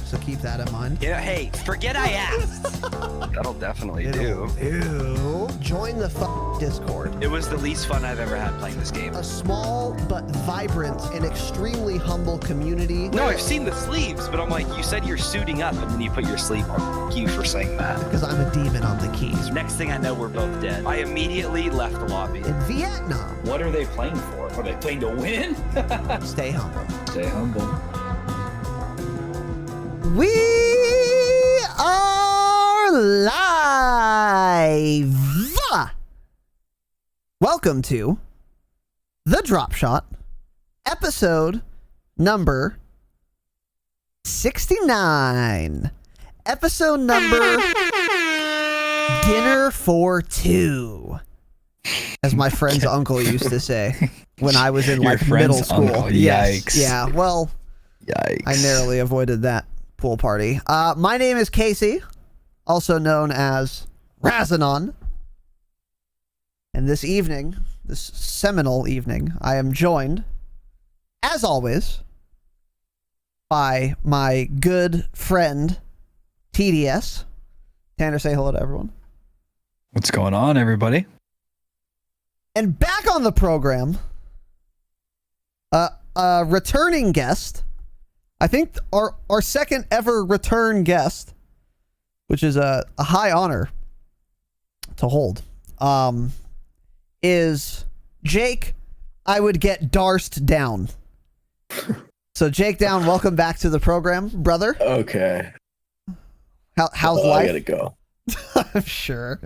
so keep that in mind. Yeah, hey, forget I asked. That'll definitely do. Ew. Join the Discord. It was the least fun I've ever had playing this game. A small but vibrant and extremely humble community. No, I've seen the sleeves, but I'm like, you said you're suiting up, and then you put your sleeve on. Thank you for saying that. Because I'm a demon on the keys. Next thing I know, we're both dead. I immediately left the lobby. In Vietnam. What are they playing for? Are they playing to win? Stay humble. Stay humble. We are live. Welcome to the Dropshot, episode number 69. Episode number Dinner for Two, as my friend's uncle used to say when I was in like middle school. Uncle. Yes. Yikes. Yeah. Well, Yikes. I narrowly avoided that pool party. My name is Casey, also known as Razinon. And this evening, this seminal evening, I am joined, as always, by my good friend, TDS. Tanner, say hello to everyone. What's going on, everybody? And back on the program, a returning guest, I think our second ever return guest, which is a high honor to hold, is Jake. I would get Darst down. So JakeDown, welcome back to the program, brother. Okay. How's life? I gotta go. I'm sure.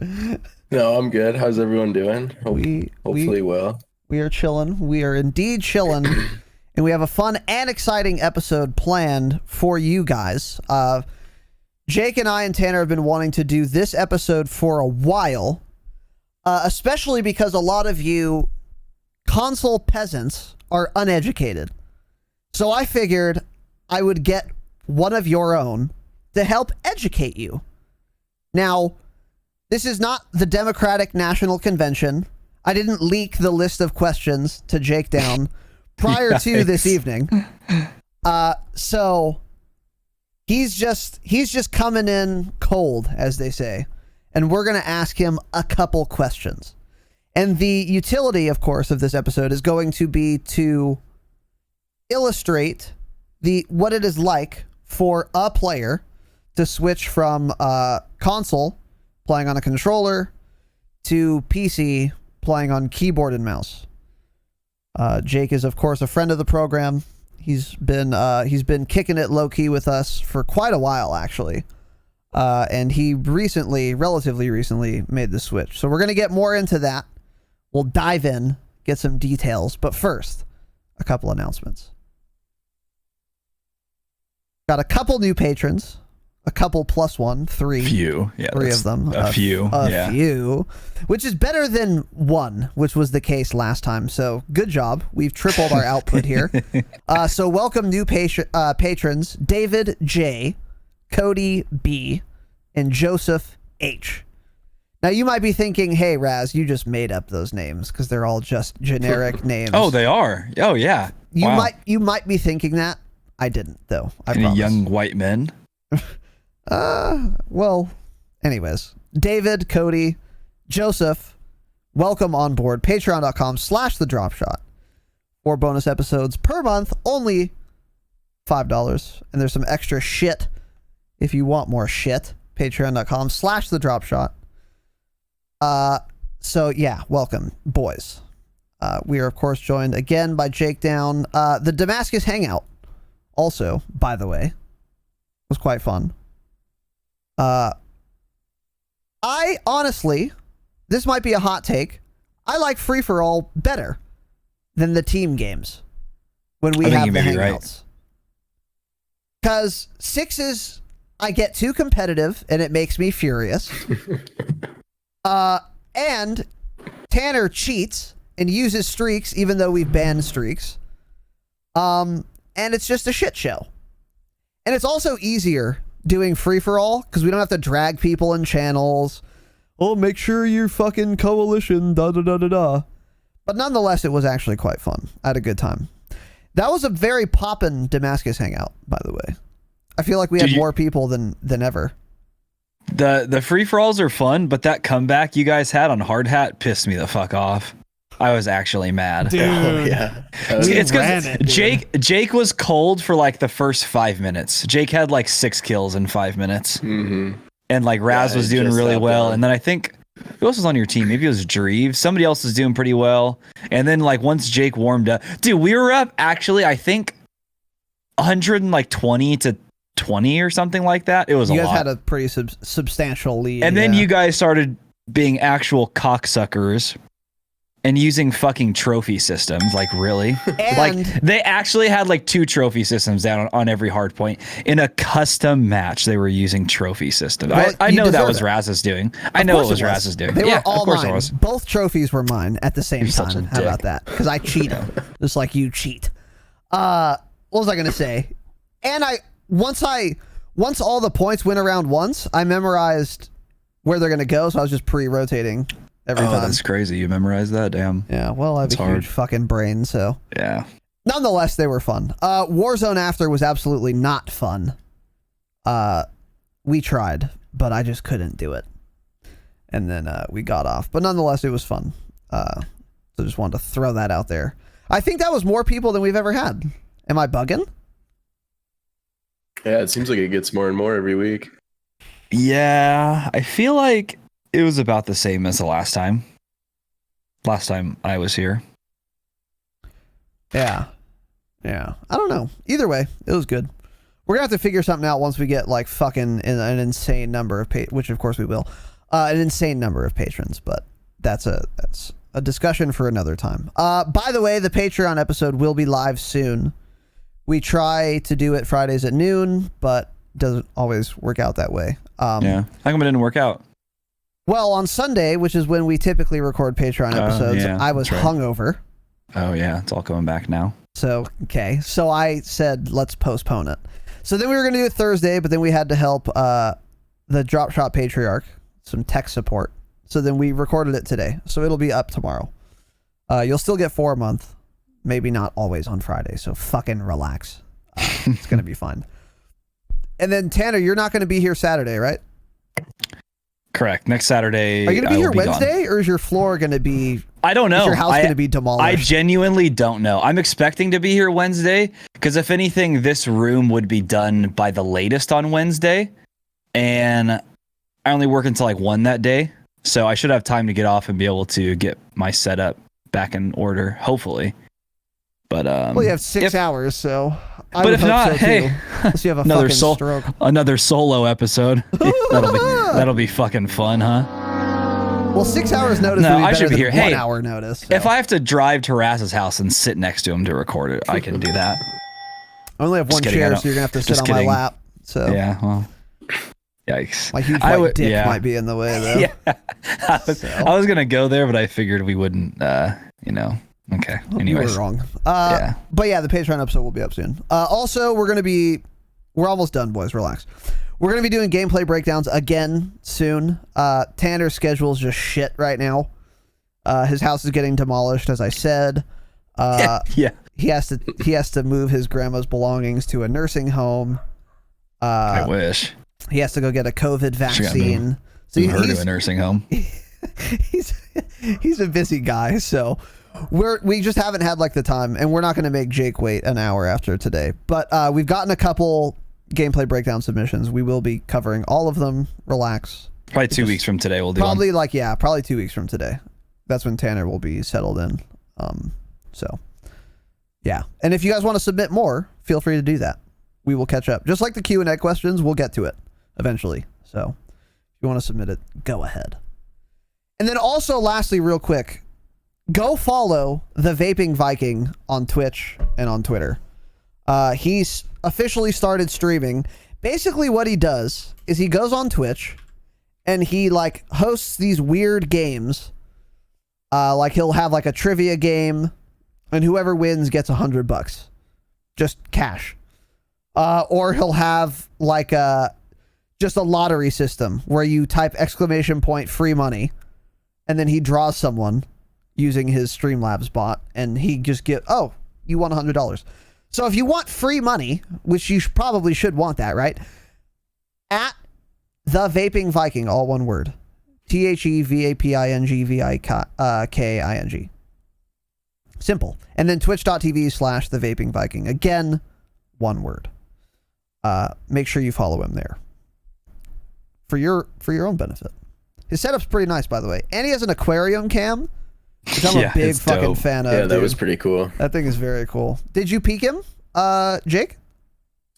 No, I'm good. How's everyone doing? Hopefully well. We are chilling. We are indeed chilling. And we have a fun and exciting episode planned for you guys. Jake and I and Tanner have been wanting to do this episode for a while, especially because a lot of you console peasants are uneducated. So I figured I would get one of your own to help educate you. Now, this is not the Democratic National Convention. I didn't leak the list of questions to JakeDown prior to this evening. So he's just coming in cold, as they say. And we're going to ask him a couple questions. And the utility, of course, of this episode is going to be to illustrate what it is like for a player to switch from console, playing on a controller, to PC, playing on keyboard and mouse. Jake is, of course, a friend of the program. He's been kicking it low key with us for quite a while, actually. And he relatively recently, made the switch. So we're gonna get more into that. We'll dive in, get some details, but first, a couple announcements. Got a couple new patrons. A couple plus one, three. Few. Yeah, three of them. A few. A few. Which is better than one, which was the case last time. So good job. We've tripled our output here. So welcome new patrons, David J, Cody B, and Joseph H. Now you might be thinking, hey Raz, you just made up those names because they're all just generic names. Oh, they are. Oh, yeah. You might be thinking that. I didn't, though. I promise. Young white men. Well, anyways, David, Cody, Joseph, welcome on board. Patreon.com/the Dropshot. 4 bonus episodes per month, only $5. And there's some extra shit if you want more shit. Patreon.com/the Dropshot. So yeah, welcome, boys. We are, of course, joined again by JakeDown. The Damascus Hangout, also, by the way, was quite fun. I honestly, this might be a hot take, I like free-for-all better than the team games when we have the hangouts. Because sixes, I get too competitive and it makes me furious. And Tanner cheats and uses streaks even though we've banned streaks. And it's just a shit show. And it's also easier doing free-for-all because we don't have to drag people in channels. Oh, make sure you're fucking coalition, da-da-da-da-da. But nonetheless, it was actually quite fun. I had a good time. That was a very poppin' Damascus hangout, by the way. I feel like we had more people than ever. The free for alls are fun, but that comeback you guys had on Hard Hat pissed me the fuck off. I was actually mad. Dude, Yeah. It's because Jake was cold for like the first 5 minutes. Jake had like 6 kills in 5 minutes, Mm-hmm. and like Raz was doing really well. And then I think who else was on your team? Maybe it was Dreve. Somebody else was doing pretty well. And then like once Jake warmed up, dude, we were up actually. I think 120 to 20 or something like that. It was a lot. You guys had a pretty substantial lead. And then you guys started being actual cocksuckers and using fucking trophy systems. Like, really? Like, they actually had like 2 trophy systems down on every hard point. In a custom match, they were using trophy systems. Well, I know that was it. Raz's doing. I know it was Raz's doing. They Yeah, were all of course mine. it was. Both trophies were mine at the same You're such a time. How about dick. that? Because I cheat, just like you cheat. What was I gonna say? And once all the points went around once, I memorized where they're gonna go, so I was just pre-rotating every time. That's crazy. You memorized that? Damn. Yeah, well, I have a huge fucking brain, so. Yeah. Nonetheless, they were fun. Warzone after was absolutely not fun. We tried, but I just couldn't do it. And then we got off. But nonetheless, it was fun. So just wanted to throw that out there. I think that was more people than we've ever had. Am I bugging? Yeah, it seems like it gets more and more every week. Yeah. I feel like it was about the same as the last time. Last time I was here. Yeah. Yeah. I don't know. Either way, it was good. We're going to have to figure something out once we get like fucking an insane number of which of course we will. An insane number of patrons, but that's a discussion for another time. By the way, the Patreon episode will be live soon. We try to do it Fridays at noon, but doesn't always work out that way. Yeah. How come it didn't work out? Well, on Sunday, which is when we typically record Patreon episodes, yeah, I was hungover. Oh, yeah. It's all coming back now. So, okay. So I said, let's postpone it. So then we were going to do it Thursday, but then we had to help the Dropshot Patriarch, some tech support. So then we recorded it today. So it'll be up tomorrow. You'll still get 4 a month. Maybe not always on Friday. So fucking relax. It's going to be fun. And then Tanner, you're not going to be here Saturday, right? Correct. Next Saturday. Are you going to be here Wednesday, or is your floor going to be? I don't know. Is your house going to be demolished? I genuinely don't know. I'm expecting to be here Wednesday because if anything, this room would be done by the latest on Wednesday, and I only work until like 1 that day, so I should have time to get off and be able to get my setup back in order, hopefully. But well, you have 6 hours, so. But if not, hey, unless you have another stroke. Another solo episode. that'll be fucking fun, huh? Well, 6 hours notice would be better than 1 hour notice. So. If I have to drive to Raz's house and sit next to him to record it, I can do that. I only have one chair, so you're gonna have to sit on my lap. So yeah, well, yikes. My huge white dick might be in the way, though. Yeah, I was gonna go there, but I figured we wouldn't. Okay. Anyways, you were wrong. But yeah, the Patreon episode will be up soon. Also, we're almost done, boys. Relax. We're going to be doing gameplay breakdowns again soon. Tanner's schedule is just shit right now. His house is getting demolished, as I said. yeah. He has to move his grandma's belongings to a nursing home. I wish. He has to go get a COVID vaccine. So he's to a nursing home. He's a busy guy, so we just haven't had like the time, and we're not going to make Jake wait an hour after today. But we've gotten a couple gameplay breakdown submissions. We will be covering all of them. Relax. Probably 2 weeks from today we'll do probably one. Probably 2 weeks from today. That's when Tanner will be settled in. So yeah, and if you guys want to submit more, feel free to do that. We will catch up. Just like the Q&A questions, we'll get to it eventually. So if you want to submit it, go ahead. And then also, lastly, real quick, go follow the Vaping Viking on Twitch and on Twitter. He's officially started streaming. Basically, what he does is he goes on Twitch and he like hosts these weird games. Like he'll have like a trivia game, and whoever wins gets $100, just cash. Or he'll have like just a lottery system where you type ! free money, and then he draws someone using his Streamlabs bot, and he just you won $100. So if you want free money, which you probably should want that, right? At the Vaping Viking, all one word. TheVapingViking. Simple. And then twitch.tv/the Vaping Viking. Again, one word. Make sure you follow him there. For your own benefit. His setup's pretty nice, by the way. And he has an aquarium cam, which I'm a big fucking dope. fan of. Yeah, that dude. was pretty cool. That thing is very cool. Did you peek him, Jake?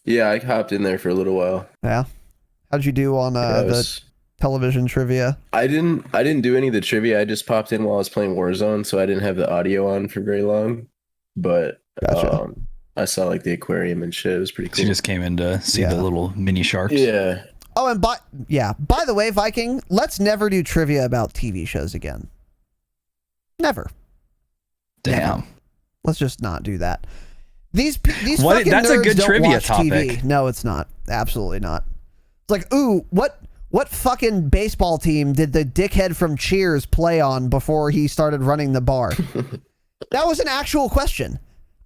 Yeah, I hopped in there for a little while. Yeah. How'd you do on the television trivia? I didn't do any of the trivia. I just popped in while I was playing Warzone, so I didn't have the audio on for very long. But Gotcha. I saw like the aquarium and shit. It was pretty cool. She just came in to see the little mini sharks. Yeah. Oh, and by the way, Viking, let's never do trivia about TV shows again. Never. Damn. Never. Let's just not do that. These fucking That's a nerds good don't trivia watch topic. TV. No, it's not. Absolutely not. It's like, ooh, what fucking baseball team did the dickhead from Cheers play on before he started running the bar? That was an actual question.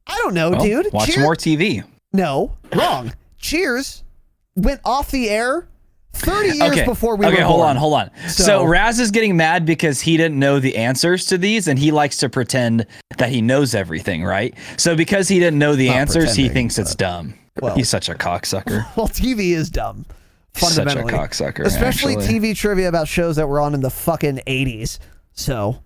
I don't know, dude. Watch Cheers- more TV. No, wrong. Cheers went off the air 30 years before we were born. Hold on. So Raz is getting mad because he didn't know the answers to these, and he likes to pretend that he knows everything, right? So because he didn't know the answers, he thinks it's dumb. Well- He's such a cocksucker. Well, TV is dumb. Fundamentally. Such a cocksucker. Especially actually. TV trivia about shows that were on in the fucking 80s. So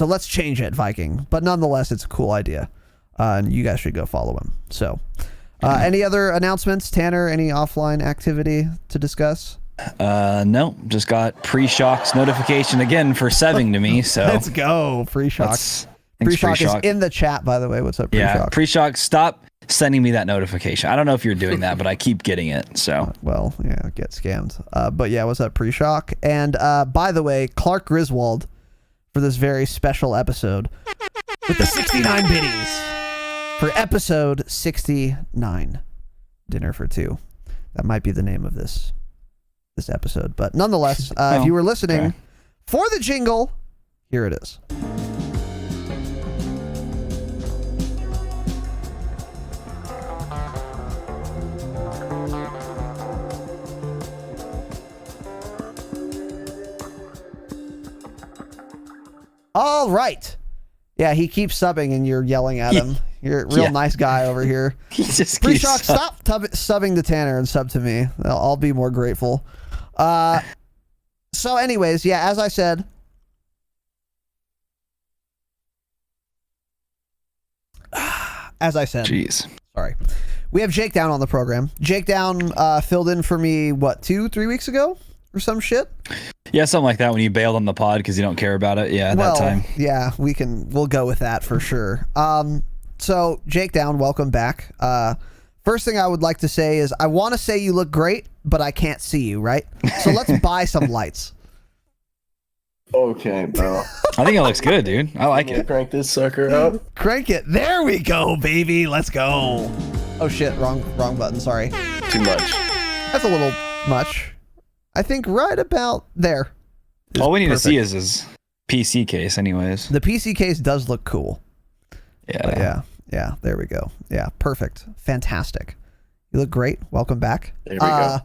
let's change it, Viking. But nonetheless, it's a cool idea. And you guys should go follow him. So any other announcements, Tanner? Any offline activity to discuss? No, just got Pre-Shock's notification again for subbing to me. So Let's go. Pre-Shock. Thanks, Pre-Shock is Pre-Shock. in the chat, by the way. What's up, Pre-Shock? Yeah, Pre-Shock, stop sending me that notification. I don't know if you're doing that, but I keep getting it. So Well, yeah, get scammed. But yeah, what's up, Pre-Shock? And by the way, Clark Griswold for this very special episode with the 69 biddies for episode 69. Dinner for two. That might be the name of this episode. But nonetheless, if you were listening for the jingle, here it is. All right. Yeah, he keeps subbing and you're yelling at him. You're a real nice guy over here. he just Pre-Shock, stop subbing to Tanner and sub to me. I'll be more grateful. So anyways, yeah, as I said, Jeez. sorry. We have JakeDown on the program. JakeDown filled in for me, 2-3 weeks ago or some shit? Yeah, something like that when you bailed on the pod because you don't care about it. Yeah, that time. Yeah, we'll go with that for sure. So JakeDown, welcome back. First thing I would like to say is I want to say you look great, but I can't see you, right? So let's buy some lights. Okay, bro. I think it looks good, dude. I like it. Crank this sucker up. Crank it. There we go, baby. Let's go. Oh shit, wrong button. Sorry. Too much. That's a little much. I think right about there. All we need to see is his PC case, anyways. The PC case does look cool. Yeah. But yeah, there we go. Yeah, perfect. Fantastic. You look great. Welcome back. There we go.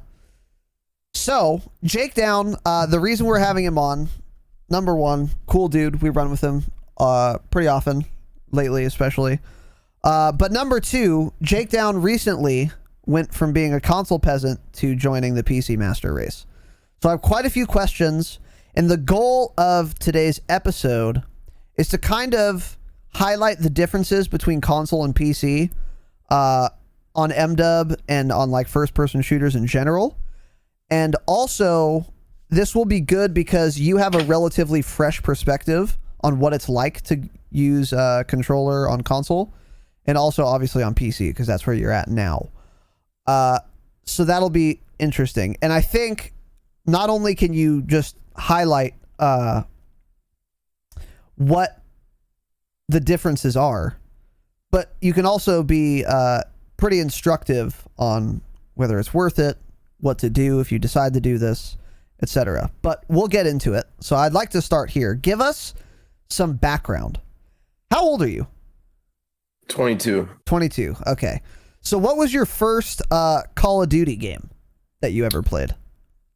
So, JakeDown, the reason we're having him on, number one, cool dude. We run with him pretty often, lately especially. But number two, JakeDown recently went from being a console peasant to joining the PC Master Race. So I have quite a few questions, and the goal of today's episode is to kind of highlight the differences between console and PC on MDub and on like first-person shooters in general. And also, this will be good because you have a relatively fresh perspective on what it's like to use a controller on console, and also obviously on PC because that's where you're at now. So that'll be interesting. And I think not only can you just highlight what the differences are, but you can also be pretty instructive on whether it's worth it, what to do if you decide to do this, etc. But we'll get into it. So I'd like to start here. Give us some background. How old are you? 22. 22. Okay. So what was your first Call of Duty game that you ever played?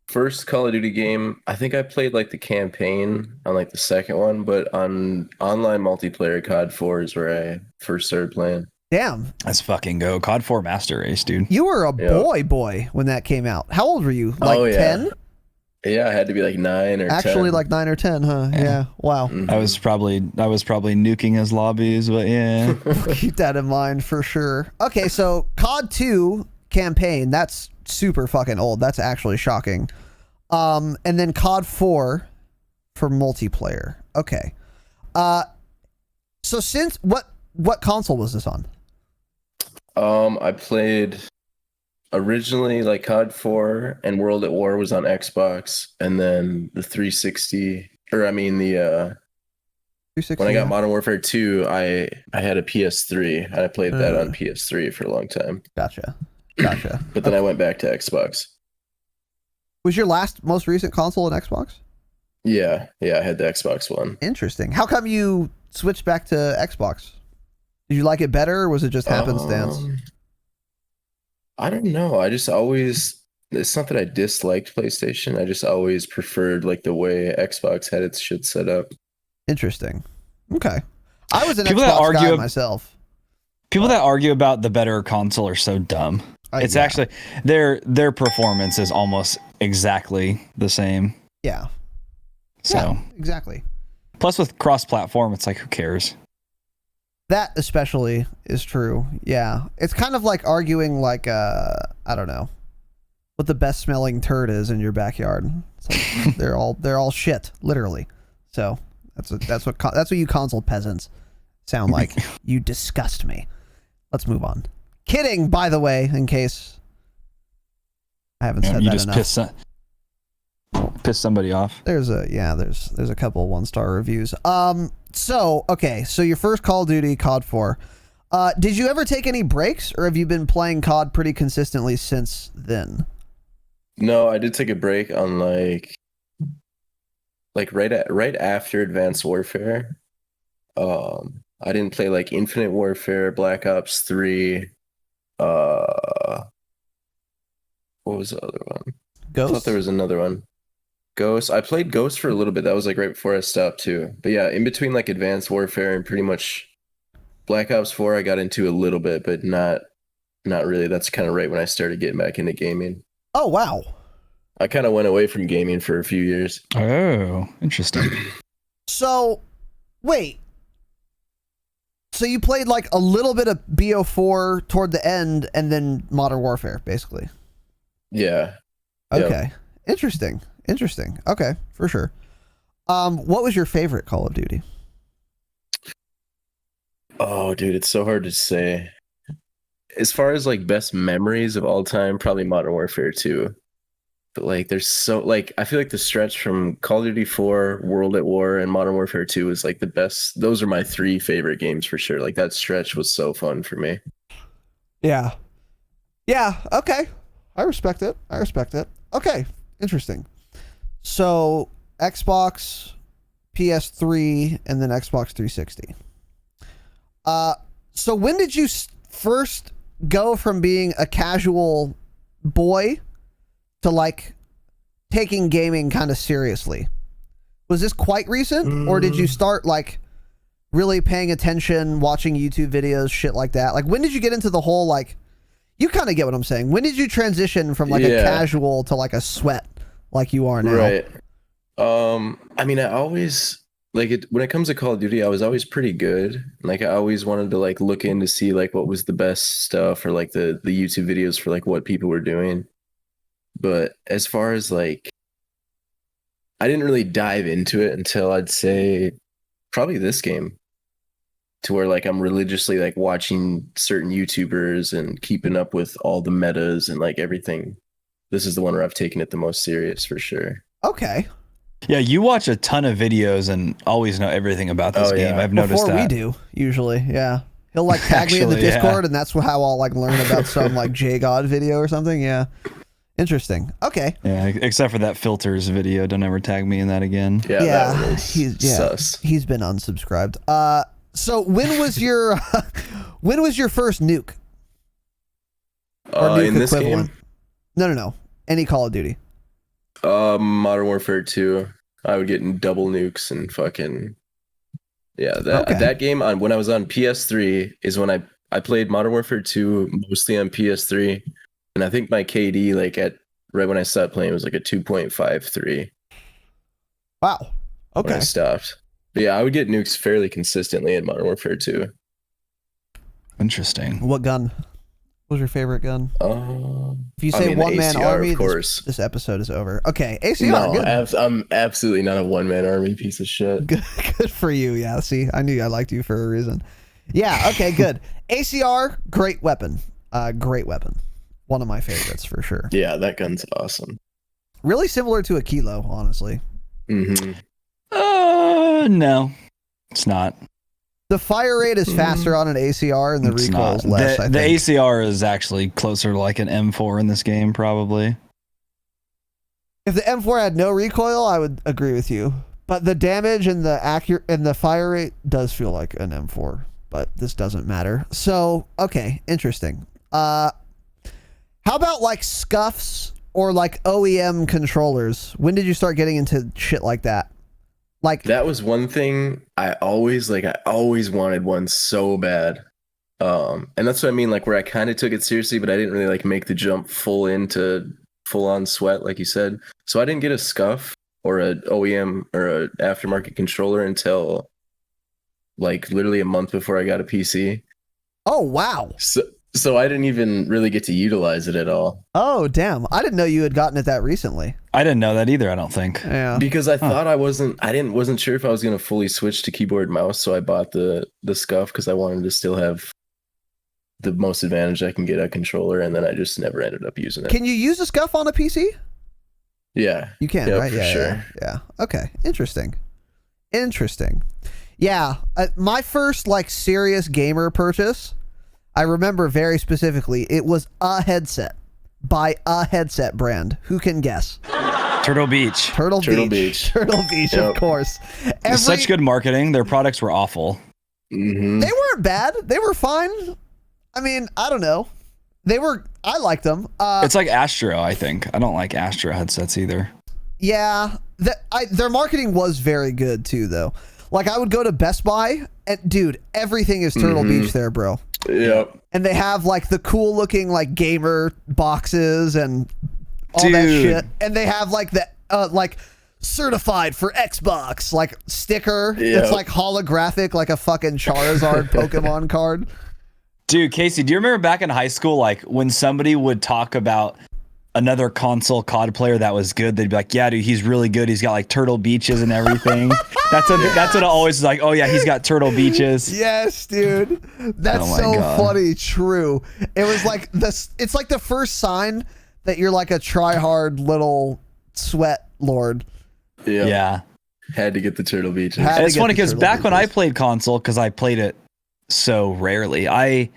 First Call of Duty game, I think I played like the campaign on like the second one, but on online multiplayer, COD 4 is where I first started playing. Damn. Let's fucking go. COD 4 Master Race, dude. You were a boy when that came out. How old were you? Like 10? Yeah, I had to be like 9 or 10. Actually, like 9 or 10, huh? Yeah. Wow. Mhm. I was probably nuking his lobbies, but yeah. Keep that in mind for sure. Okay, so COD 2 campaign, that's super fucking old. That's actually shocking. And then COD 4 for multiplayer. Okay. So since what console was this on? I played originally like COD 4 and World at War was on Xbox, and then the 360, or I mean the 360, when I got Modern Warfare 2, I had a PS3 and I played that on PS3 for a long time. Gotcha. But then I went back to Xbox. Was your most recent console an Xbox? Yeah, I had the Xbox One. Interesting. How come you switched back to Xbox? Did you like it better, or was it just happenstance? I don't know. I just always, it's not that I disliked PlayStation. I just always preferred like the way Xbox had its shit set up. Interesting. Okay. I was an People that Xbox guy argue- myself. People that argue about the better console are so dumb. It's yeah. actually their performance is almost exactly the same. Yeah. So Yeah, exactly. plus with cross-platform, it's like who cares? That especially is true. Yeah. It's kind of like arguing like I don't know what the best smelling turd is in your backyard. It's like they're all shit, literally. So that's what you console peasants sound like. You disgust me. Let's move on. Kidding, by the way, in case I haven't said You that just enough. piss somebody off. There's a couple 1-star reviews. So your first Call of Duty, COD 4. Did you ever take any breaks, or have you been playing COD pretty consistently since then? No, I did take a break on like right after Advanced Warfare. I didn't play like Infinite Warfare, Black Ops 3. What was the other one? Ghost? I thought there was another one. Ghost. I played Ghost for a little bit. That was like right before I stopped too. But yeah, in between like Advanced Warfare and pretty much Black Ops 4, I got into a little bit, but not really. That's kind of right when I started getting back into gaming. Oh, wow. I kind of went away from gaming for a few years. Oh, interesting. So, wait. So you played like a little bit of BO4 toward the end, and then Modern Warfare, basically. Yeah. Okay. Yep. Interesting. Okay, for sure. What was your favorite Call of Duty? Oh, dude, it's so hard to say. As far as like best memories of all time, probably Modern Warfare 2. But like there's so like I feel like the stretch from Call of Duty 4, World at War, and Modern Warfare 2 is like the best. Those are my 3 favorite games for sure. Like that stretch was so fun for me. Yeah. Okay. I respect it. Okay. Interesting. So Xbox, PS3, and then Xbox 360. So when did you first go from being a casual boy to like taking gaming kind of seriously? Was this quite recent, or did you start like really paying attention, watching YouTube videos, shit like that? Like when did you get into the whole like, you kind of get what I'm saying. When did you transition from like a casual to like a sweat like you are now? Right. I mean, I always like it when it comes to Call of Duty, I was always pretty good. Like I always wanted to like look in to see like what was the best stuff, or like the YouTube videos for like what people were doing. But as far as like, I didn't really dive into it until I'd say probably this game, to where like I'm religiously like watching certain YouTubers and keeping up with all the metas and like everything. This is the one where I've taken it the most serious for sure. Okay. Yeah, you watch a ton of videos and always know everything about this game. I've noticed Before that. we do, usually. Yeah. He'll like tag me in the Discord, and that's how I'll like learn about some like JGod video or something. Yeah. Interesting. Okay. Yeah, except for that filters video. Don't ever tag me in that again. Yeah. That was sus. He's been unsubscribed. So when was your first nuke? Or nuke In this equivalent? game, No. Any Call of Duty. Modern Warfare 2, I would get in double nukes and fucking that game on when I was on PS3 is when I played Modern Warfare 2 mostly on PS3, and I think my KD like at right when I stopped playing was like a 2.53. Wow. When Okay. I stopped. But yeah, I would get nukes fairly consistently in Modern Warfare 2. Interesting. What gun? What was your favorite gun? If you I say mean, one man ACR, army, of course. this episode is over. Okay, ACR. No, Good. I'm absolutely not a one-man army piece of shit. Good for you. Yeah. See, I knew I liked you for a reason. Yeah. Okay. Good. ACR. Great weapon. Great weapon. One of my favorites for sure. Yeah, that gun's awesome. Really similar to a Kilo, honestly. Mm-hmm. No, it's not. The fire rate is faster on an ACR, and the It's recoil not. is less. I The think. ACR is actually closer to like an M4 in this game, probably. If the M4 had no recoil, I would agree with you. But the damage and the fire rate does feel like an M4. But this doesn't matter. So okay, interesting. How about like scuffs or like OEM controllers? When did you start getting into shit like that? Like That was one thing I always wanted one so bad. And that's what I mean, like where I kind of took it seriously, but I didn't really like make the jump full on sweat, like you said. So I didn't get a scuff or a OEM or a aftermarket controller until like literally a month before I got a PC. oh wow. So I didn't even really get to utilize it at all. Oh damn. I didn't know you had gotten it that recently. I didn't know that either. I don't think. Yeah. Because I thought I wasn't sure if I was gonna fully switch to keyboard and mouse, so I bought the scuff because I wanted to still have the most advantage I can get at controller, and then I just never ended up using it. Can you use a scuff on a PC? Yeah. You can, Yep, right? for Yeah, sure. yeah. Okay. Interesting. Yeah. My first like serious gamer purchase, I remember very specifically, it was a headset by a headset brand. Who can guess? Turtle Beach. Turtle Beach. Turtle Beach, of Yep. course. Such good marketing. Their products were awful. Mm-hmm. They weren't bad. They were fine. I mean, I don't know. I liked them. It's like Astro, I think. I don't like Astro headsets either. Yeah. Their marketing was very good too, though. Like I would go to Best Buy and dude, everything is Turtle Beach there, bro. Yep. And they have like the cool looking like gamer boxes and all that Dude. shit. And they have like the like certified for Xbox like sticker that's Yep. like holographic like a fucking Charizard Pokemon card. Dude, Casey, do you remember back in high school, like when somebody would talk about another console COD player that was good, they'd be like, yeah, dude, he's really good. He's got like Turtle Beaches and everything. That's what it always is like, oh yeah, he's got Turtle Beaches. Yes, dude. That's Oh my so God. funny. True. It was like this. It's like the first sign that you're like a try-hard little sweat lord. Yep. Yeah. Had to get the Turtle Beaches. Had to It's get funny the because Turtle back when I Beaches. played console, because I played it so rarely, I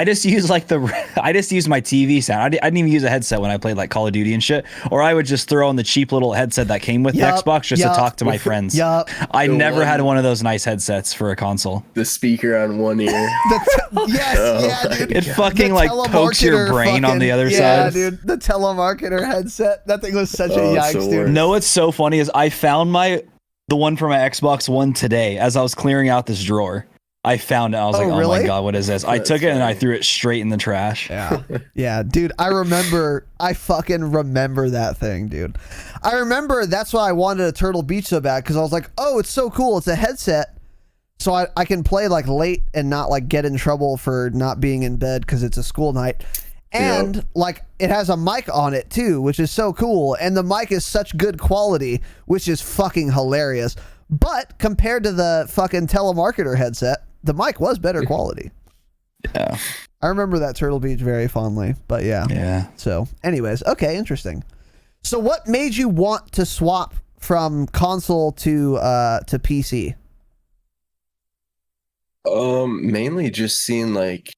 just use like I just use my TV sound. I didn't even use a headset when I played like Call of Duty and shit. Or I would just throw on the cheap little headset that came with Yup, the Xbox just yup. to talk to my friends. Yup. I The never had one- one of those nice headsets for a console. The speaker on one ear. Yes, Oh yeah, my dude. It fucking The like pokes your telemarketer brain on the other yeah, side. dude. The telemarketer headset. That thing was such a Oh, it's the yikes, dude. worst. No, what's so funny is I found the one for my Xbox One today as I was clearing out this drawer. I found it. I was Oh, like, oh really? my God, what is this? I That's took it and I funny. threw it straight in the trash. Yeah. Yeah, dude. I fucking remember that thing, dude. I remember that's why I wanted a Turtle Beach so bad because I was like, oh, it's so cool. It's a headset. So I can play like late and not like get in trouble for not being in bed because it's a school night. And like it has a mic on it too, which is so cool. And the mic is such good quality, which is fucking hilarious. But compared to the fucking telemarketer headset, the mic was better quality. Yeah. I remember that Turtle Beach very fondly, but yeah. Yeah. So anyways, okay, interesting. So what made you want to swap from console to PC? Mainly just seeing like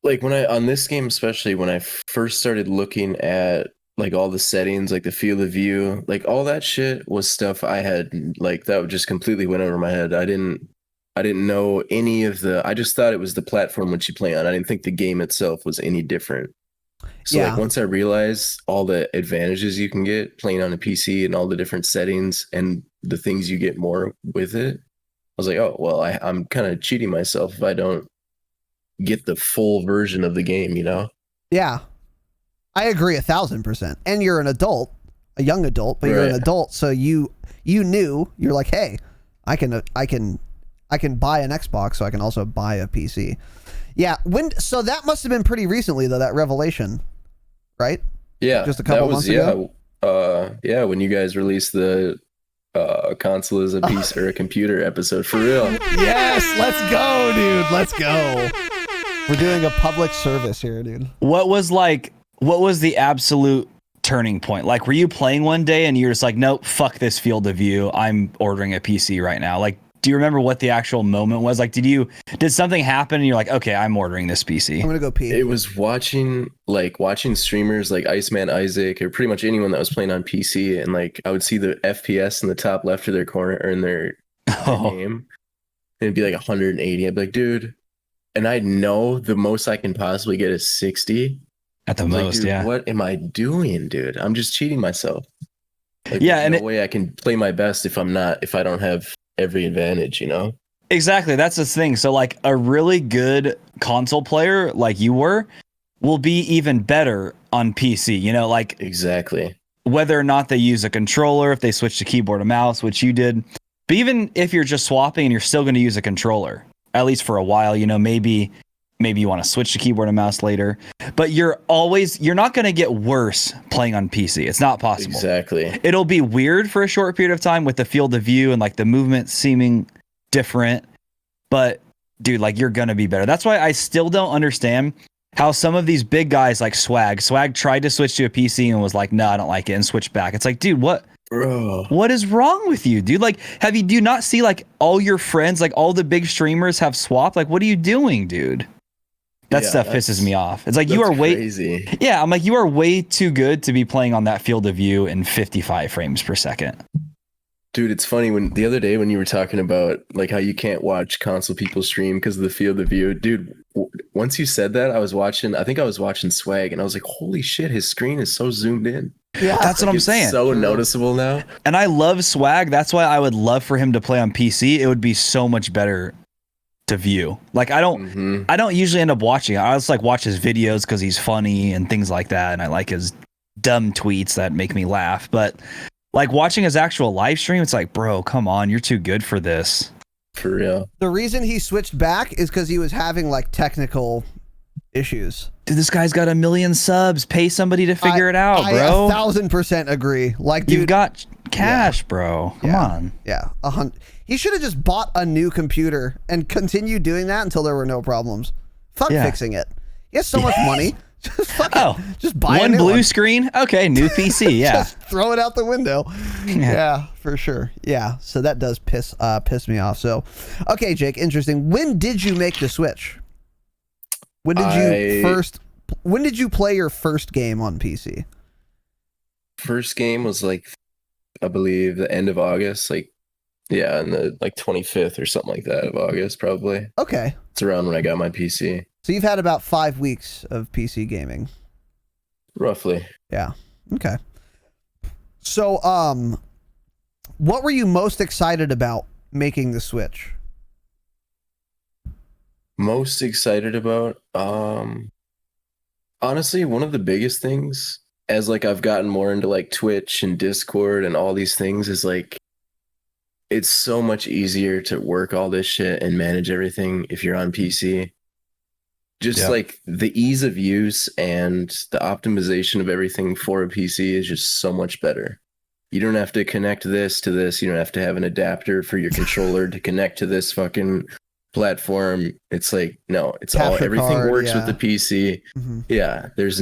when I on this game, especially when I first started looking at like all the settings, like the field of view, like all that shit was stuff I had like that just completely went over my head. I didn't know any of I just thought it was the platform which you play on. I didn't think the game itself was any different. So like once I realized all the advantages you can get playing on a PC and all the different settings and the things you get more with it, I was like, oh, well, I'm kind of cheating myself if I don't get the full version of the game, you know? Yeah. I agree 1,000%. And you're an adult, a young adult, but you're an adult. So you knew, you're like, hey, I can buy an Xbox, so I can also buy a PC. Yeah. So that must have been pretty recently though, that revelation, right? Yeah. Just a couple months ago. Yeah. When you guys released the console as a piece or a computer episode, for real. Yes. Let's go, dude. Let's go. We're doing a public service here, dude. What was the absolute turning point? Like, were you playing one day and you're just like, nope, fuck this field of view, I'm ordering a PC right now? Like, do you remember what the actual moment was? Like, did something happen and you're like, okay, I'm ordering this PC? I'm gonna go pee. It was watching streamers like Iceman Isaac or pretty much anyone that was playing on PC, and like I would see the FPS in the top left of their corner or in their game, and it'd be like 180. I'd be like, dude, and I know the most I can possibly get is 60 at the most. Dude, yeah. What am I doing, dude? I'm just cheating myself. Like, yeah, there's and no way I can play my best if I don't have every advantage, you know? Exactly. That's the thing. So like a really good console player like you will be even better on PC, you know, like exactly whether or not they use a controller, if they switch to keyboard and mouse, which you did. But even if you're just swapping and you're still going to use a controller, at least for a while, you know, maybe you want to switch to keyboard and mouse later, but you're not going to get worse playing on PC. It's not possible. Exactly. It'll be weird for a short period of time with the field of view and like the movement seeming different, but dude, like you're going to be better. That's why I still don't understand how some of these big guys like Swag tried to switch to a PC and was like, no, I don't like it, and switched back. It's like, dude, what is wrong with you, dude? Like, do you not see like all your friends, like all the big streamers have swapped? Like, what are you doing, dude? That stuff pisses me off. It's like you are crazy. Yeah, I'm like, you are way too good to be playing on that field of view in 55 frames per second. Dude, it's funny when the other day when you were talking about like how you can't watch console people stream because of the field of view. Dude, once you said that, I think I was watching Swag and I was like, holy shit, his screen is so zoomed in. Yeah, that's what I'm saying. So noticeable now. And I love Swag. That's why I would love for him to play on PC. It would be so much better to view. Like I don't usually end up watching. I just like watch his videos because he's funny and things like that, and I like his dumb tweets that make me laugh. But like watching his actual live stream, it's like, bro, come on, you're too good for this. For real. The reason he switched back is because he was having like technical issues. Dude, this guy's got 1 million subs. Pay somebody to figure it out, bro. I 1,000% agree. Like, dude, you've got cash, bro. Come on. Yeah, he should have just bought a new computer and continued doing that until there were no problems. Fuck fixing it. He has so much money. Just buy one a new blue screen. Okay, new PC. Yeah, just throw it out the window. Yeah, for sure. Yeah, so that does piss me off. So, okay, Jake, interesting. When did you make the switch? When did you play your first game on PC? First game was like, I believe the end of August, like, yeah, in the like 25th or something like that of August, probably. Okay. It's around when I got my PC. So you've had about 5 weeks of PC gaming. Roughly. Yeah. Okay. So, what were you most excited about making the switch? Most excited about? Honestly, one of the biggest things as like I've gotten more into like Twitch and Discord and all these things is like it's so much easier to work all this shit and manage everything if you're on PC. Just like the ease of use and the optimization of everything for a PC is just so much better. You don't have to connect this to this. You don't have to have an adapter for your controller to connect to this fucking platform. It's like, no, it's everything works with the PC. Mm-hmm. Yeah, there's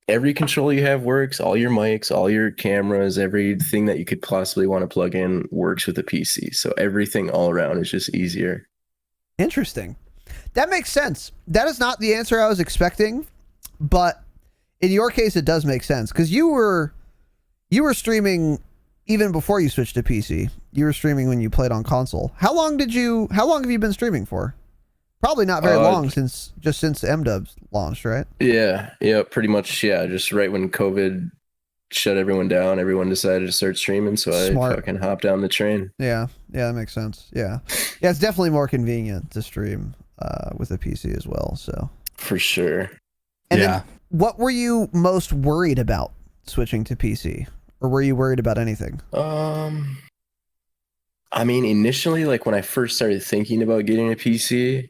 every controller you have works, all your mics, all your cameras, everything that you could possibly want to plug in works with the PC. So everything all around is just easier. Interesting. That makes sense. That is not the answer I was expecting, but in your case, it does make sense because you were streaming even before you switched to PC. You were streaming when you played on console. How long have you been streaming for? Probably not very long since M-Dubs launched, right? Yeah, pretty much. Yeah, just right when COVID shut everyone down, everyone decided to start streaming, so I fucking hopped down the train. Yeah, that makes sense. Yeah, it's definitely more convenient to stream with a PC as well. So for sure. And then, what were you most worried about switching to PC, or were you worried about anything? I mean, initially, like when I first started thinking about getting a PC,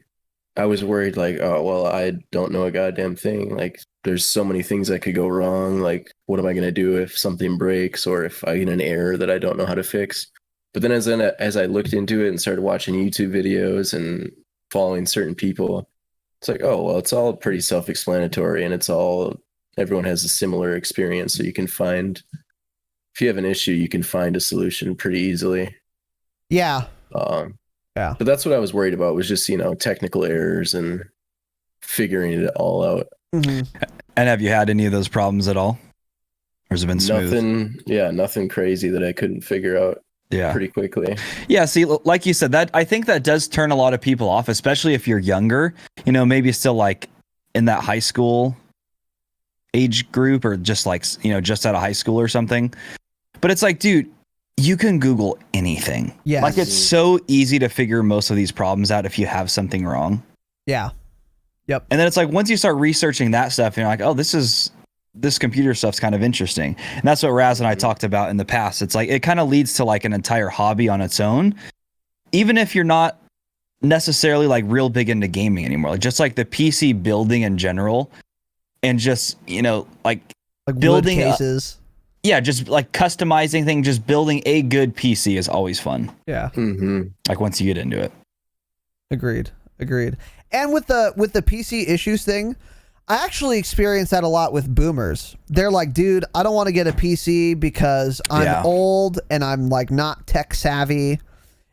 I was worried like, oh, well, I don't know a goddamn thing. Like there's so many things that could go wrong. Like, what am I going to do if something breaks or if I get an error that I don't know how to fix? But then as I looked into it and started watching YouTube videos and following certain people, it's like, oh, well, it's all pretty self-explanatory and everyone has a similar experience. So you can find, if you have an issue, you can find a solution pretty easily. Yeah. Yeah. But that's what I was worried about was just, technical errors and figuring it all out. Mm-hmm. And have you had any of those problems at all? Or has it been smooth? Nothing crazy that I couldn't figure out pretty quickly. Yeah, see, like you said, that I think that does turn a lot of people off, especially if you're younger, maybe still like in that high school age group or just like, just out of high school or something. But it's like, dude, you can Google anything. Yeah. Like it's so easy to figure most of these problems out if you have something wrong. Yeah. Yep. And then it's like once you start researching that stuff, you're like, oh, this computer stuff's kind of interesting. And that's what Raz and I talked about in the past. It's like it kind of leads to like an entire hobby on its own. Even if you're not necessarily like real big into gaming anymore. Like just like the PC building in general and just, like building cases. Just like customizing things, just building a good PC is always fun. Yeah. Mm-hmm. Like once you get into it. Agreed. And with the PC issues thing, I actually experience that a lot with boomers. They're like, dude, I don't want to get a PC because I'm old and I'm like not tech savvy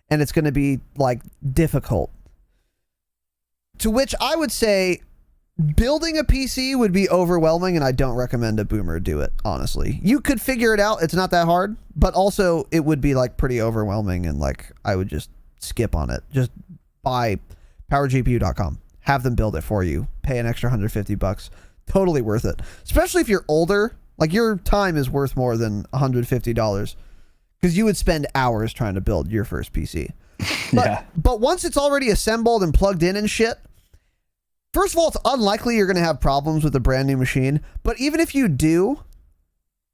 and it's going to be like difficult. To which I would say building a PC would be overwhelming and I don't recommend a boomer do it, honestly. You could figure it out. It's not that hard, but also it would be like pretty overwhelming and like I would just skip on it. Just buy powergpu.com. Have them build it for you. Pay an extra $150. Totally worth it. Especially if you're older. Like your time is worth more than $150 because you would spend hours trying to build your first PC. But once it's already assembled and plugged in and shit, first of all, it's unlikely you're going to have problems with a brand new machine. But even if you do,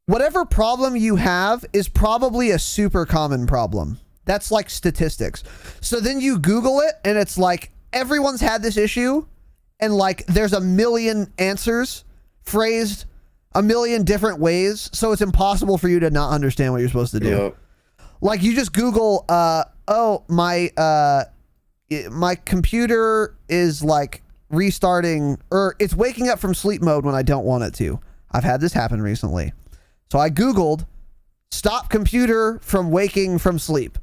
whatever problem you have is probably a super common problem. That's like statistics. So then you Google it and it's like everyone's had this issue and like there's a million answers phrased a million different ways. So it's impossible for you to not understand what you're supposed to do. Yep. Like you just Google, my computer is like restarting or it's waking up from sleep mode when I don't want it to. I've had this happen recently. So I Googled stop computer from waking from sleep.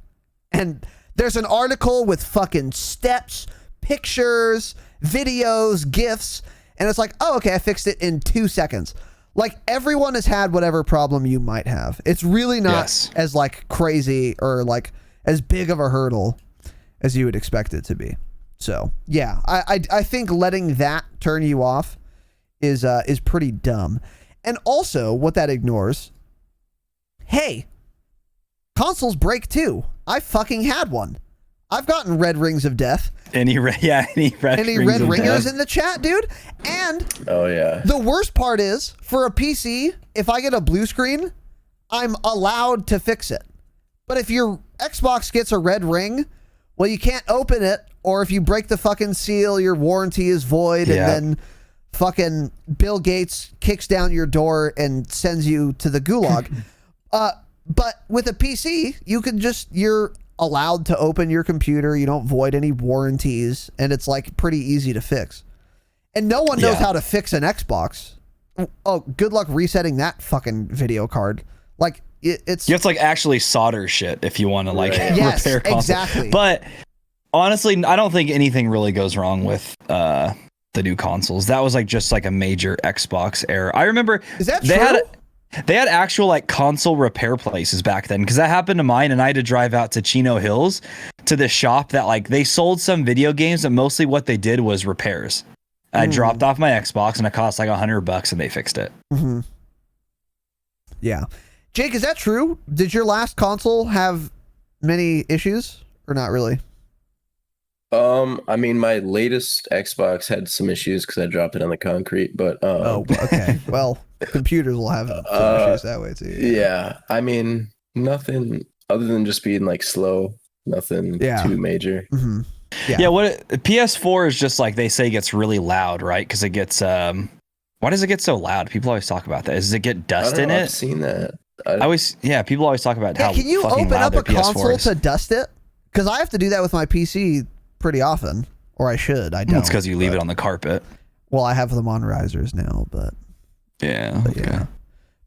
And there's an article with fucking steps, pictures, videos, GIFs. And it's like, oh, okay, I fixed it in 2 seconds. Like everyone has had whatever problem you might have. It's really not as like crazy or like as big of a hurdle as you would expect it to be. So yeah, I think letting that turn you off is pretty dumb. And also what that ignores, hey, consoles break too. I fucking had one. I've gotten red rings of death. Any red ringers in the chat, dude? And the worst part is for a PC, if I get a blue screen, I'm allowed to fix it. But if your Xbox gets a red ring, well, you can't open it, or if you break the fucking seal, your warranty is void, and then fucking Bill Gates kicks down your door and sends you to the gulag. But with a PC, you're allowed to open your computer. You don't void any warranties, and it's like pretty easy to fix. And no one knows how to fix an Xbox. Oh, good luck resetting that fucking video card. Like it's you have to like actually solder shit if you want to like yes, repair console. Exactly. But honestly, I don't think anything really goes wrong with the new consoles. That was like just like a major Xbox error. I remember Is that they true? they had actual like console repair places back then, because that happened to mine, and I had to drive out to Chino Hills to the shop that like they sold some video games, and mostly what they did was repairs. I dropped off my Xbox and it cost like $100 and they fixed it. Mm-hmm. Yeah. Jake, is that true? Did your last console have many issues or not really? I mean, my latest Xbox had some issues because I dropped it on the concrete, but Oh, okay. Well, computers will have some issues that way too. yeah. I mean, nothing other than just being like slow. Nothing too major. Mm-hmm. Yeah. What PS4 is just like they say gets really loud, right? Because it gets why does it get so loud? People always talk about that. Does it get dust in it? I've seen that. People always talk about how Can you fucking open loud up their a PS4 console is. to dust it? Because I have to do that with my PC pretty often, or I should. I don't. It's because you leave it on the carpet. Well, I have them on risers now, but Yeah. yeah.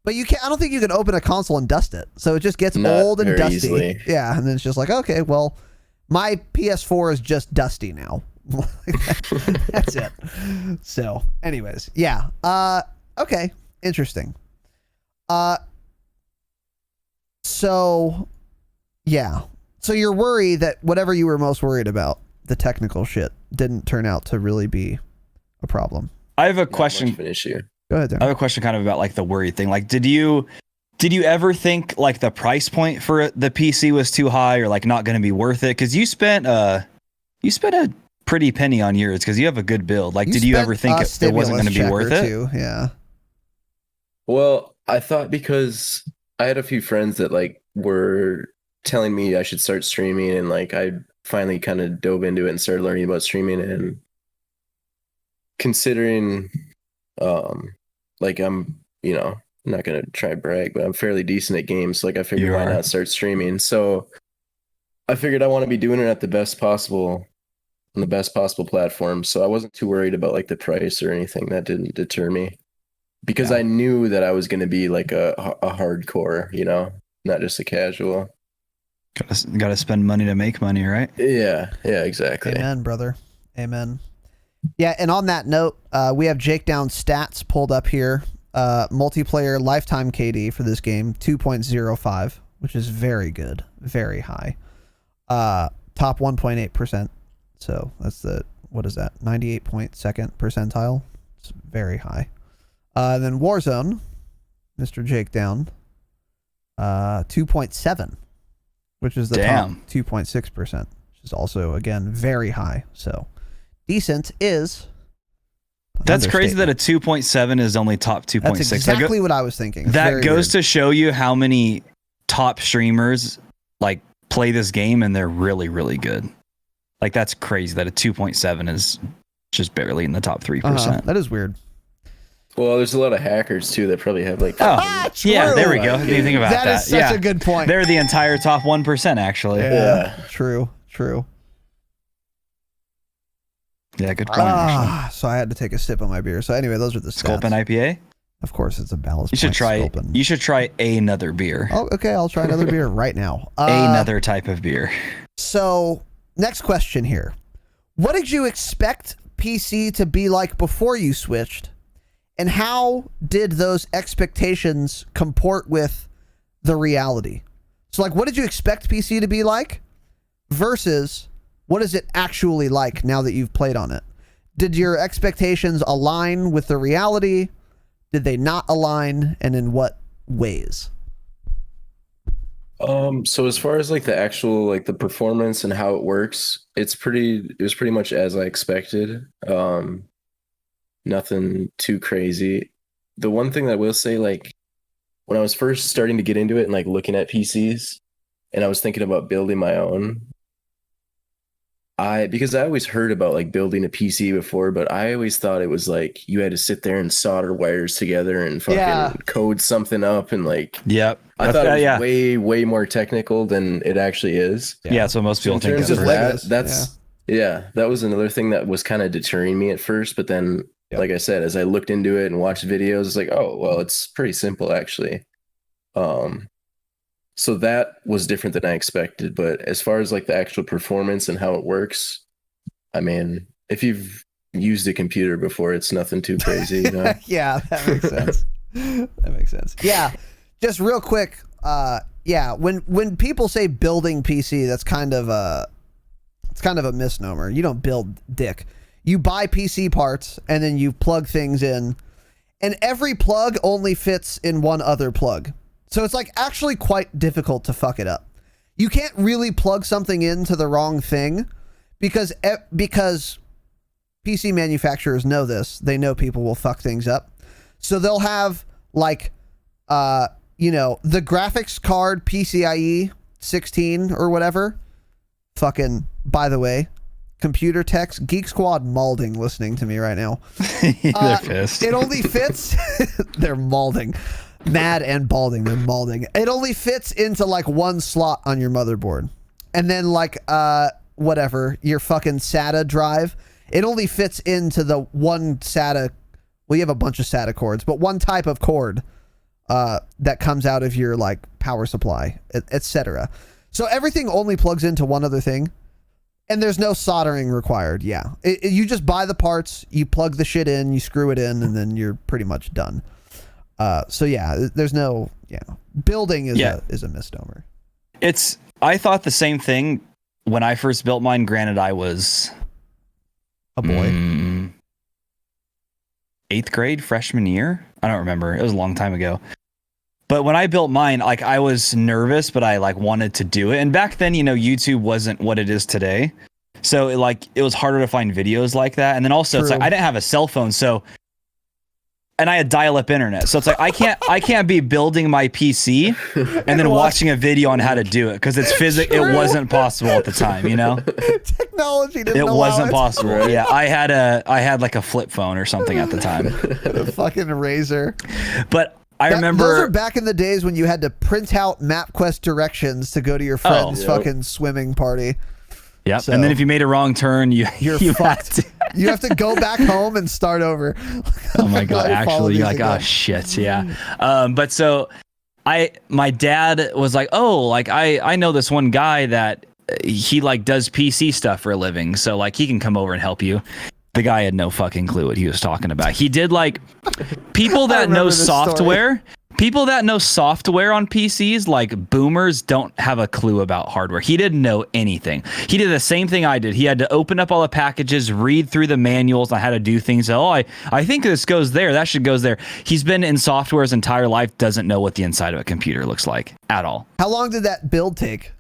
But you can't. I don't think you can open a console and dust it, so it just gets Not old and very dusty. easily. Yeah, and then it's just like, okay, well, my PS4 is just dusty now. That's it. So, anyways, yeah. Okay, interesting. So, yeah. So you're worried that whatever you were most worried about, the technical shit, didn't turn out to really be a problem. I have a Not much question. of an issue. Go ahead, Darren. I have a question kind of about like the worry thing. Like, did you ever think like the price point for the PC was too high or like not going to be worth it? Because you spent a pretty penny on yours because you have a good build. Like, did you ever think it wasn't going to be worth it? Too. Yeah. Well, I thought because I had a few friends that like were telling me I should start streaming, and like I finally kind of dove into it and started learning about streaming, and considering like I'm not gonna try to brag, but I'm fairly decent at games. So like I figured why not start streaming. So I figured I want to be doing it at the best possible platform. So I wasn't too worried about like the price or anything. That didn't deter me, because I knew that I was going to be like a hardcore, not just a casual. Got to spend money to make money, right? Yeah, exactly. Amen, brother. Amen. Yeah, and on that note, we have JakeDown stats pulled up here. Multiplayer lifetime KD for this game, 2.05, which is very good, very high. Top 1.8%. So that's what is that? 98.2nd percentile. It's very high. Then Warzone, Mr. JakeDown, 2.7, which is the top 2.6%, which is also, again, very high. So decent is... That's crazy that a 2.7 is only top 2.6. That's exactly what I was thinking. It's that goes to show you how many top streamers like play this game and they're really, really good. Like, that's crazy that a 2.7 is just barely in the top 3%. That is weird. Well, there's a lot of hackers too that probably have like. Yeah, there we go. Didn't even think about that. That is such a good point. They're the entire top 1%, actually. Yeah. True. Yeah, good point. So I had to take a sip of my beer. So anyway, those are the stats. Sculpin IPA? Of course, it's a Ballast You should Point try. Sculpin. You should try another beer. Oh, okay. I'll try another beer right now. Another type of beer. So next question here: what did you expect PC to be like before you switched, and how did those expectations comport with the reality? So, like, what did you expect PC to be like versus what is it actually like now that you've played on it? Did your expectations align with the reality? Did they not align, and in what ways? So as far as like the actual like the performance and how it works, it was pretty much as I expected. Nothing too crazy. The one thing that I will say, like when I was first starting to get into it and like looking at PCs, and I was thinking about building my own, because I always heard about like building a PC before, but I always thought it was like you had to sit there and solder wires together and fucking code something up, and like I thought it was way more technical than it actually is. Yeah, so most people think in terms of Legos. that was another thing that was kind of deterring me at first, but then like I said, as I looked into it and watched videos, it's like, oh well, it's pretty simple actually. So that was different than I expected. But as far as like the actual performance and how it works, I mean, if you've used a computer before. It's nothing too crazy, you know? Yeah, that makes sense. That makes sense. Yeah, just real quick. Yeah, when people say building PC, that's kind of a misnomer. You don't build dick. You buy PC parts and then you plug things in, and every plug only fits in one other plug. So it's like actually quite difficult to fuck it up. You can't really plug something into the wrong thing because PC manufacturers know this. They know people will fuck things up. So they'll have like the graphics card PCIe 16 or whatever. Fucking, by the way, computer techs, Geek Squad malding listening to me right now. They're pissed. It only fits. They're malding. Mad and balding. They're malding. It only fits into like one slot on your motherboard. And then like, whatever, your fucking SATA drive, it only fits into the one SATA. Well, you have a bunch of SATA cords, but one type of cord that comes out of your like power supply, etc. So everything only plugs into one other thing, and there's no soldering required. Yeah, you just buy the parts, you plug the shit in, you screw it in, and then you're pretty much done. So yeah, there's no building is a misnomer. I thought the same thing when I first built mine. Granted, I was a boy. 8th grade, freshman year. I don't remember. It was a long time ago. But when I built mine, like I was nervous, but I like wanted to do it. And back then, YouTube wasn't what it is today. So it was harder to find videos like that. And then also It's like I didn't have a cell phone, and I had dial-up internet. So it's like I can't be building my PC and then watching a video on how to do it because it's it wasn't possible at the time, Technology didn't allow it wasn't possible. Right? Yeah, I had like a flip phone or something at the time. A fucking Razor. But I remember those were back in the days when you had to print out MapQuest directions to go to your friend's fucking swimming party. Yep. So, and then if you made a wrong turn, you're fucked. You have to go back home and start over. Oh my God. Actually, you're like, oh shit. Yeah. But so my dad was like, oh, like I know this one guy that he like does PC stuff for a living. So like he can come over and help you. The guy had no fucking clue what he was talking about. He did like people that know software. People that know software on PCs, like boomers, don't have a clue about hardware. He didn't know anything. He did the same thing I did. He had to open up all the packages, read through the manuals on how to do things. Oh, I think this goes there. That should goes there. He's been in software his entire life, doesn't know what the inside of a computer looks like at all. How long did that build take?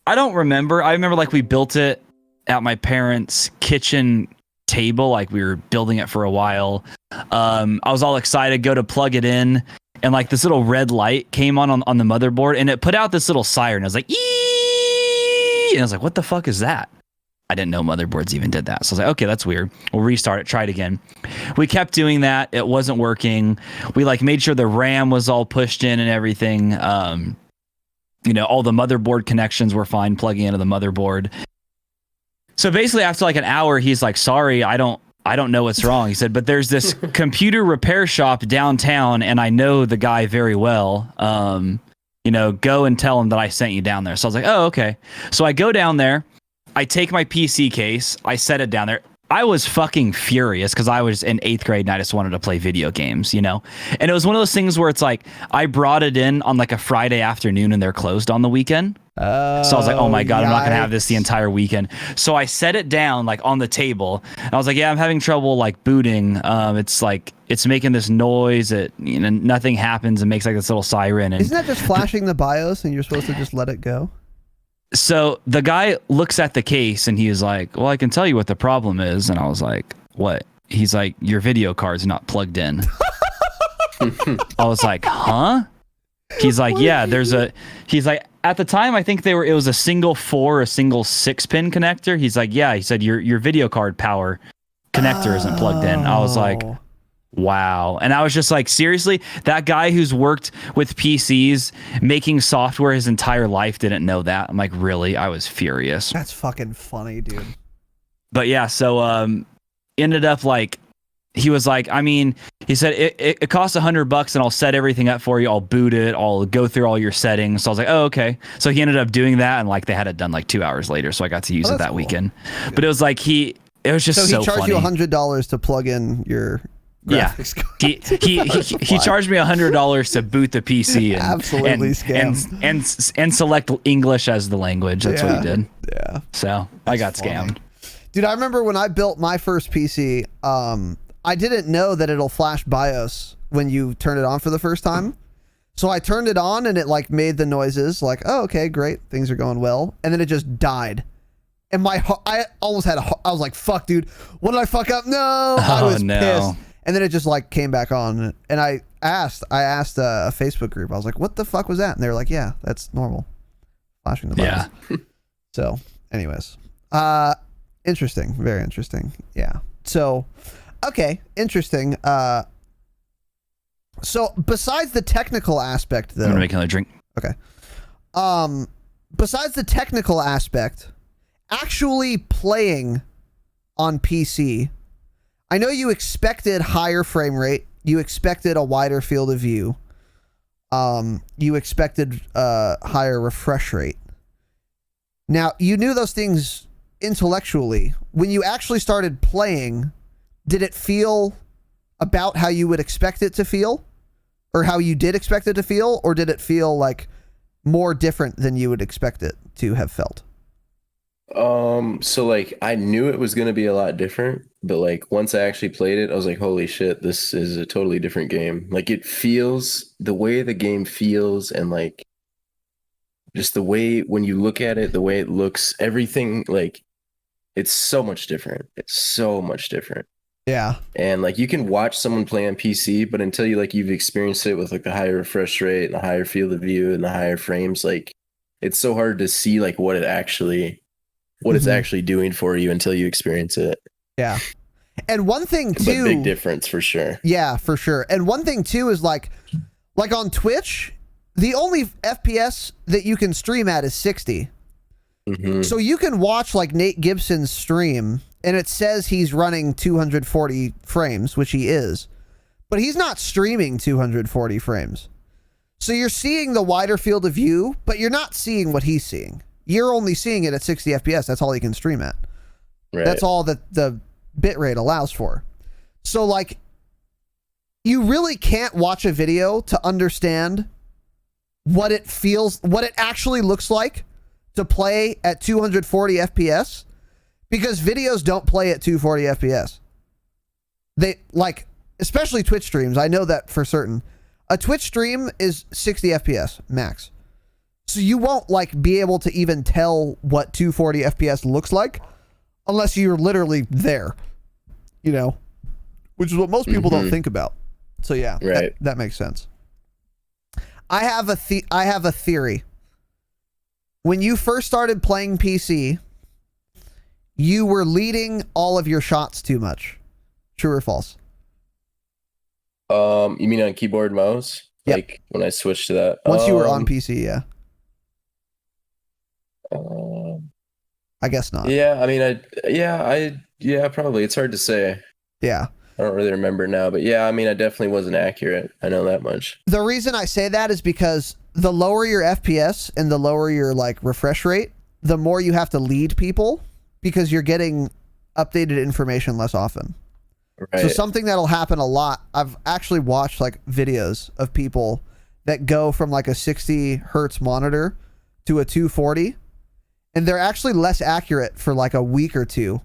I don't remember. I remember like we built it at my parents' kitchen table. Like we were building it for a while. I was all excited, go to plug it in. And like this little red light came on the motherboard and it put out this little siren. I was like, eee! And I was like, what the fuck is that? I didn't know motherboards even did that. So I was like, okay, that's weird. We'll restart it, try it again. We kept doing that. It wasn't working. We like made sure the RAM was all pushed in and everything. All the motherboard connections were fine plugging into the motherboard. So basically after like an hour, he's like, sorry, I don't know what's wrong. He said, but there's this computer repair shop downtown and I know the guy very well. Go and tell him that I sent you down there. So I was like, oh, okay. So I go down there. I take my PC case. I set it down there. I was fucking furious because I was in 8th grade and I just wanted to play video games, And it was one of those things where it's like, I brought it in on like a Friday afternoon and they're closed on the weekend. So I was like, oh my God, I'm not going to have this the entire weekend. So I set it down like on the table. And I was like, yeah, I'm having trouble like booting. It's making this noise. Nothing happens. It makes like this little siren. And isn't that just flashing the BIOS and you're supposed to just let it go? So the guy looks at the case and he's like, well, I can tell you what the problem is. And I was like, what? He's like, your video card's not plugged in. I was like, huh? He's like, yeah, he's like, at the time, I think it was a single 4, a single 6-pin connector. He's like, yeah, he said, your video card power connector isn't plugged in. I was like, wow. And I was just like, seriously, that guy who's worked with PCs making software his entire life didn't know that. I'm like, really? I was furious. That's fucking funny, dude. But yeah, so ended up like, he was like, I mean, he said, it costs $100 and I'll set everything up for you. I'll boot it. I'll go through all your settings. So I was like, oh, okay. So he ended up doing that. And like, they had it done like 2 hours later. So I got to use it that weekend. But it was like, It was just So so he charged funny. you $100 to plug in your graphics card. He charged me $100 to boot the PC and Absolutely scam. and select English as the language. That's what he did. Yeah. So I got funny. scammed. Dude, I remember when I built my first PC, I didn't know that it'll flash BIOS when you turn it on for the first time. So I turned it on and it like made the noises like, oh, okay, great. Things are going well. And then it just died. And I almost had I was like, fuck, dude, what did I fuck up? No, I was pissed. And then it just like came back on. And I asked a Facebook group. I was like, what the fuck was that? And they were like, yeah, that's normal. Flashing the BIOS. Yeah. So anyways, interesting. Very interesting. Yeah. So, okay. Interesting. So besides the technical aspect though. I'm gonna make another drink. Okay. Besides the technical aspect, actually playing on PC, I know you expected higher frame rate. You expected a wider field of view. You expected higher refresh rate. Now, you knew those things intellectually. When you actually started playing, did it feel about how you would expect it to feel? Or how you did expect it to feel? Or did it feel like more different than you would expect it to have felt? So like I knew it was gonna be a lot different, but like once I actually played it, I was like, holy shit, this is a totally different game. Like it feels, the way the game feels, and like just the way when you look at it, the way it looks, everything, like it's so much different. It's so much different. Yeah. And like you can watch someone play on PC, but until you've experienced it with like the higher refresh rate and the higher field of view and the higher frames, like it's so hard to see like what it's actually doing for you until you experience it. Yeah. And one thing too, but big difference for sure. Yeah, for sure. And one thing too is like on Twitch, the only FPS that you can stream at is 60. Mm-hmm. So you can watch like Nate Gibson's stream and it says he's running 240 frames, which he is, but he's not streaming 240 frames. So you're seeing the wider field of view, but you're not seeing what he's seeing. You're only seeing it at 60 FPS. That's all you can stream at. Right. That's all that the bitrate allows for. So like, you really can't watch a video to understand what it feels, what it actually looks like to play at 240 FPS, because videos don't play at 240 FPS. They like, especially Twitch streams. I know that for certain. A Twitch stream is 60 FPS max. So you won't like be able to even tell what 240 FPS looks like unless you're literally there, you know, which is what most people don't think about. So yeah, right. that makes sense. I have a theory. When you first started playing PC, you were leading all of your shots too much. True or false? You mean on keyboard mouse? Yep. Like when I switched to that? Once you were on PC, yeah. I guess not. Yeah, I mean, probably. It's hard to say. Yeah. I don't really remember now, but yeah, I mean, I definitely wasn't accurate. I know that much. The reason I say that is because the lower your FPS and the lower your like refresh rate, the more you have to lead people because you're getting updated information less often. Right. So something that'll happen a lot. I've actually watched like videos of people that go from like a 60 hertz monitor to a 240, and they're actually less accurate for like a week or two,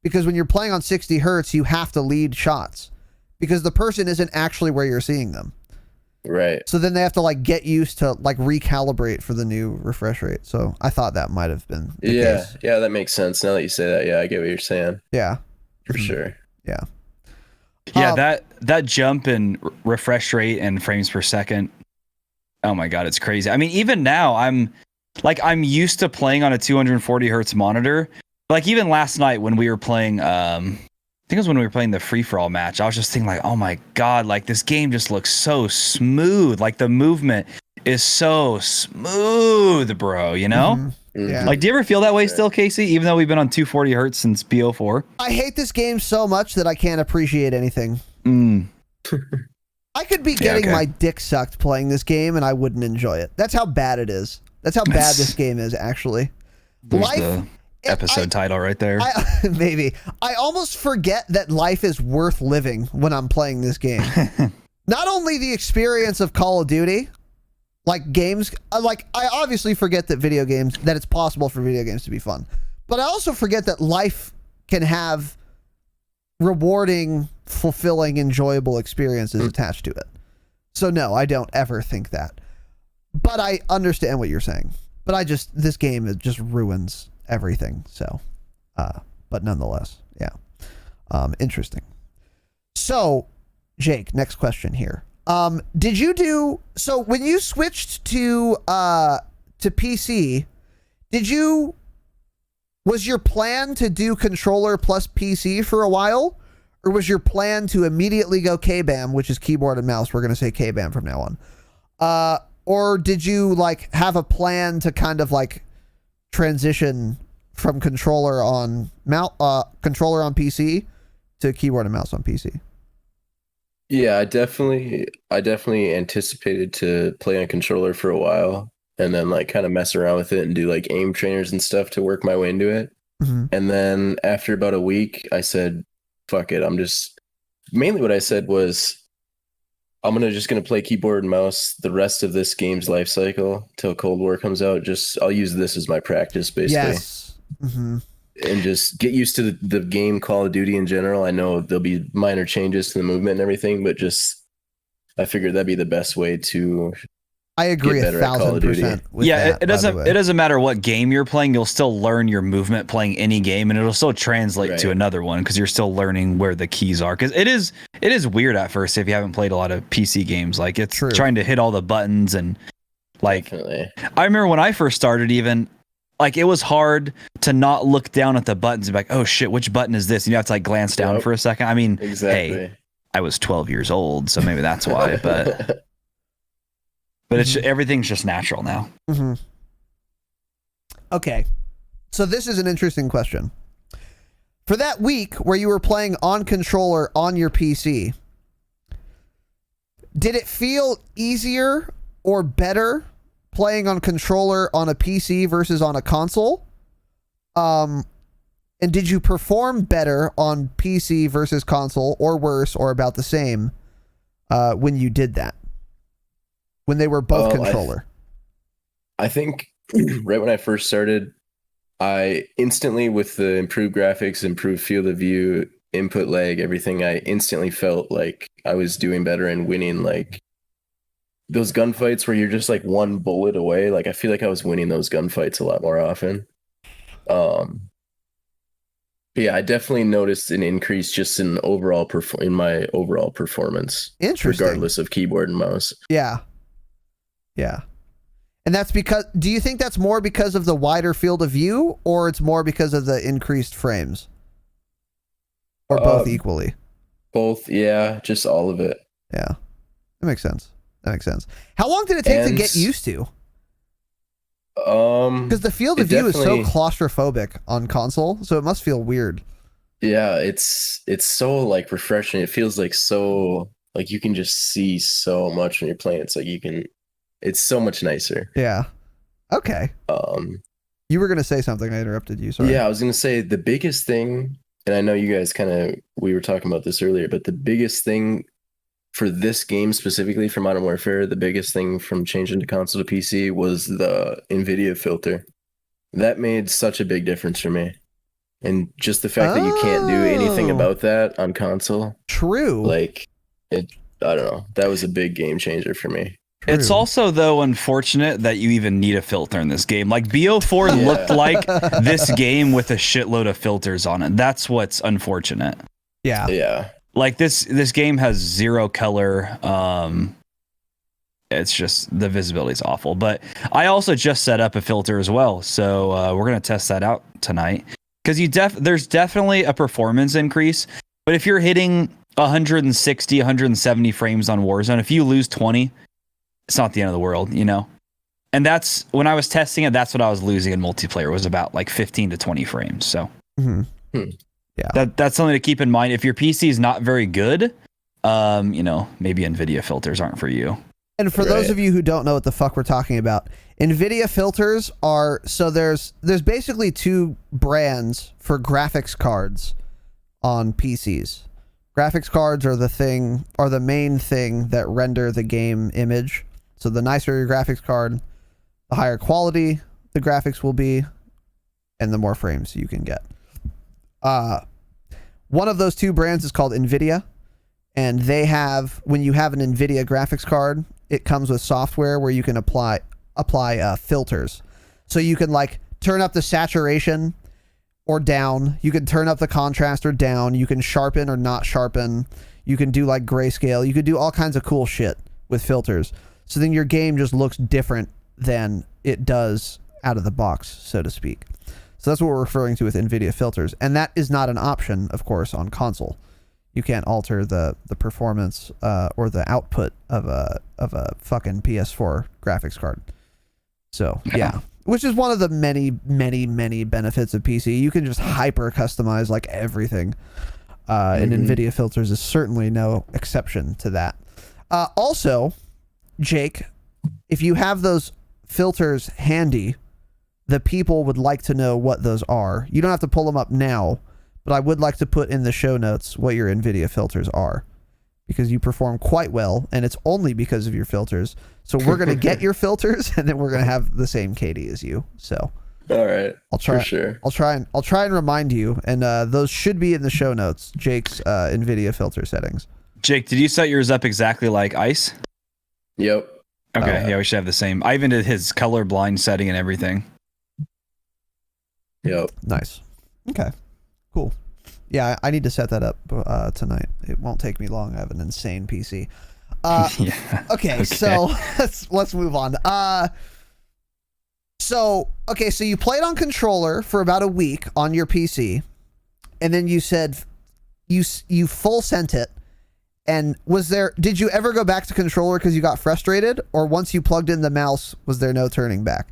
because when you're playing on 60 hertz, you have to lead shots because the person isn't actually where you're seeing them. Right. So then they have to like get used to like recalibrate for the new refresh rate. So I thought that might have been the case. Yeah, that makes sense. Now that you say that, yeah, I get what you're saying. Yeah. For sure. Yeah. Yeah, that jump in refresh rate and frames per second. Oh my god, it's crazy. I mean, even now I'm used to playing on a 240 hertz monitor. Like even last night when we were playing, I think it was when we were playing the free for all match, I was just thinking like, oh my god, like this game just looks so smooth. Like the movement is so smooth, bro. You know? Mm-hmm. Yeah. Like, do you ever feel that way still, Casey? Even though we've been on 240 hertz since BO4. I hate this game so much that I can't appreciate anything. I could be getting my dick sucked playing this game and I wouldn't enjoy it. That's how bad it is. That's how bad this game is, actually. Life episode title right there. Maybe. I almost forget that life is worth living when I'm playing this game. Not only the experience of Call of Duty, like games, like I obviously forget that that it's possible for video games to be fun, but I also forget that life can have rewarding, fulfilling, enjoyable experiences attached to it. So no, I don't ever think that. But I understand what you're saying. But this game, it just ruins everything. So, but nonetheless, yeah. Interesting. So, Jake, next question here. Did you so when you switched to PC, was your plan to do controller plus PC for a while, or was your plan to immediately go KBAM, which is keyboard and mouse? We're going to say KBAM from now on. Or did you like have a plan to kind of like transition from controller on PC to keyboard and mouse on PC? Yeah, I definitely anticipated to play on controller for a while and then like kind of mess around with it and do like aim trainers and stuff to work my way into it. Mm-hmm. And then after about a week, I said, fuck it. Mainly what I said was, I'm just gonna play keyboard and mouse the rest of this game's life cycle till Cold War comes out. I'll use this as my practice, basically. Yes. Mm-hmm. And just get used to the game Call of Duty in general. I know there'll be minor changes to the movement and everything, but I figured that'd be the best way to. I agree 1,000%. Yeah, it doesn't matter what game you're playing. You'll still learn your movement playing any game, and it'll still translate to another one because you're still learning where the keys are. Because it is weird at first if you haven't played a lot of PC games. Like it's trying to hit all the buttons and like. Definitely. I remember when I first started, even like it was hard to not look down at the buttons and be like, oh shit, which button is this? And you have to like glance down for a second. I mean, hey, I was 12 years old, so maybe that's why, but. But everything's just natural now. Mm-hmm. Okay. So this is an interesting question. For that week where you were playing on controller on your PC, did it feel easier or better playing on controller on a PC versus on a console? And did you perform better on PC versus console, or worse, or about the same when you did that? When they were both controller? I think right when I first started, I instantly, with the improved graphics, improved field of view, input lag, everything, I instantly felt like I was doing better and winning. Like those gunfights where you're just like one bullet away, like I feel like I was winning those gunfights a lot more often. Yeah, I definitely noticed an increase just in my overall performance. Interesting. Regardless of keyboard and mouse. Yeah. Yeah. And that's because, do you think that's more because of the wider field of view, or it's more because of the increased frames? Or both equally? Both, yeah, just all of it. Yeah. That makes sense. How long did it take to get used to? Because the field of view is so claustrophobic on console, so it must feel weird. Yeah, it's so like refreshing. It feels like so like you can just see so much when you're playing. It's like it's so much nicer. Yeah. Okay. You were gonna say something. I interrupted you. Sorry. Yeah, I was gonna say the biggest thing, and I know you guys we were talking about this earlier, but the biggest thing for this game specifically for Modern Warfare, the biggest thing from changing to console to PC was the NVIDIA filter. That made such a big difference for me. And just the fact that you can't do anything about that on console. True. Like, I don't know. That was a big game changer for me. True. It's also, though, unfortunate that you even need a filter in this game. Like, BO4 looked like this game with a shitload of filters on it. That's what's unfortunate. Yeah. Yeah. Like, this game has zero color. It's just, the visibility is awful. But I also just set up a filter as well. So we're going to test that out tonight. Because there's definitely a performance increase. But if you're hitting 160, 170 frames on Warzone, if you lose 20, it's not the end of the world, you know? And that's, when I was testing it, that's what I was losing in multiplayer, was about like 15 to 20 frames. So yeah, that's something to keep in mind. If your PC is not very good, you know, maybe NVIDIA filters aren't for you. And for those of you who don't know what the fuck we're talking about, NVIDIA filters are, so there's basically two brands for graphics cards on PCs. Graphics cards are the main thing that render the game image. So the nicer your graphics card, the higher quality the graphics will be, and the more frames you can get. One of those two brands is called NVIDIA, and they have, when you have an NVIDIA graphics card, it comes with software where you can apply filters. So you can like turn up the saturation or down. You can turn up the contrast or down. You can sharpen or not sharpen. You can do like grayscale. You could do all kinds of cool shit with filters. So then your game just looks different than it does out of the box, so to speak. So that's what we're referring to with NVIDIA filters. And that is not an option, of course, on console. You can't alter the performance or the output of a fucking PS4 graphics card. So, yeah. Which is one of the many, many, many benefits of PC. You can just hyper customize like everything. And NVIDIA filters is certainly no exception to that. Also, Jake, if you have those filters handy, the people would like to know what those are. You don't have to pull them up now, but I would like to put in the show notes what your NVIDIA filters are, because you perform quite well, and it's only because of your filters. So we're going to get your filters, and then we're going to have the same KD as you. So all right, I'll try. For sure. I'll try and remind you, and those should be in the show notes. Jake's NVIDIA filter settings. Jake, did you set yours up exactly like Ice? Yep. Okay, yeah, we should have the same. I even did his colorblind setting and everything. Yep. Nice. Okay. Cool. Yeah, I need to set that up tonight. It won't take me long. I have an insane PC. Yeah. Okay, so let's move on. So you played on controller for about a week on your PC, and then you said you full sent it. And did you ever go back to controller because you got frustrated, or once you plugged in the mouse, was there no turning back?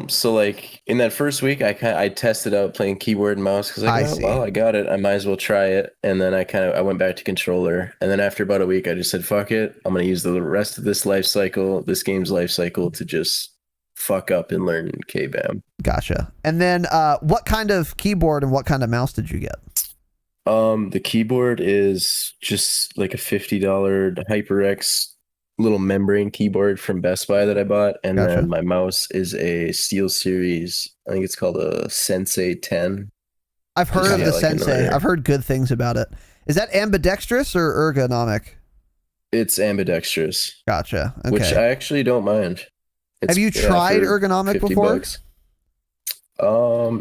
So like in that first week, I tested out playing keyboard and mouse because I got it. I might as well try it. And then I went back to controller. And then after about a week, I just said, fuck it. I'm going to use the rest of this game's life cycle to just fuck up and learn KBAM. Gotcha. And then what kind of keyboard and what kind of mouse did you get? The keyboard is just like a $50 HyperX little membrane keyboard from Best Buy that I bought, and then my mouse is a SteelSeries. I think it's called a Sensei 10. I've heard of the Sensei. I've heard good things about it. Is that ambidextrous or ergonomic? It's ambidextrous. Gotcha. Okay. Which I actually don't mind. Have you tried ergonomic before?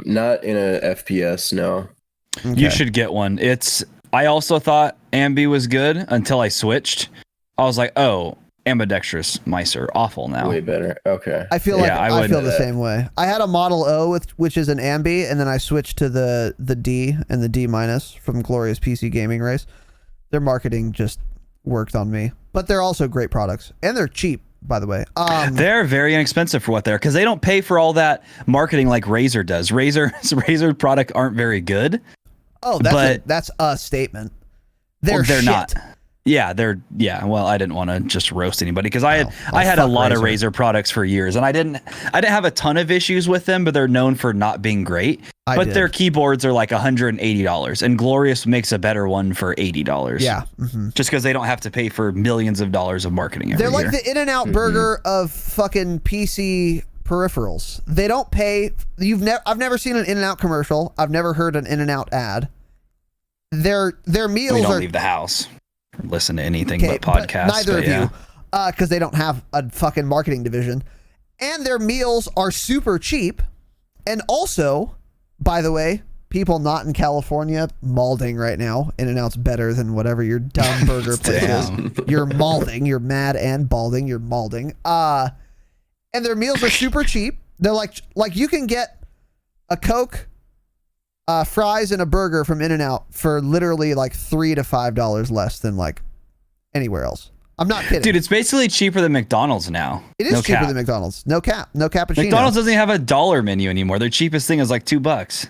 Not in a FPS, no. Okay. You should get one. I also thought Ambi was good until I switched. I was like, oh, ambidextrous mice are awful now. Way better. Okay. I feel like I feel the same way. I had a Model O which is an Ambi, and then I switched to the D and the D- from Glorious PC Gaming Race. Their marketing just worked on me, but they're also great products, and they're cheap, by the way. They're very inexpensive for what they're, because they don't pay for all that marketing like Razer does. Razer product aren't very good. Oh, that's a statement. They're not. Yeah, well, I didn't want to just roast anybody because I had a lot of Razer products for years, and I didn't have a ton of issues with them, but they're known for not being great. Their keyboards are like $180, and Glorious makes a better one for $80. Yeah, just because they don't have to pay for millions of dollars of marketing every year. They're like the In-N-Out burger of fucking PC peripherals. They don't pay. I've never seen an In-N-Out commercial. I've never heard an In-N-Out ad. Their meals we don't leave the house. Listen to anything but podcasts. Neither of you, because they don't have a fucking marketing division, and their meals are super cheap. And also, by the way, people not in California malding right now. In-N-Out's better than whatever your dumb burger place is. You're malding. You're mad and balding. You're malding. And their meals are super cheap. They're like you can get a Coke, fries, and a burger from In-N-Out for literally like $3 to $5 less than like anywhere else. I'm not kidding. Dude, it's basically cheaper than McDonald's now. It is cheaper than McDonald's. No cap. No cappuccino. McDonald's doesn't have a dollar menu anymore. Their cheapest thing is like $2.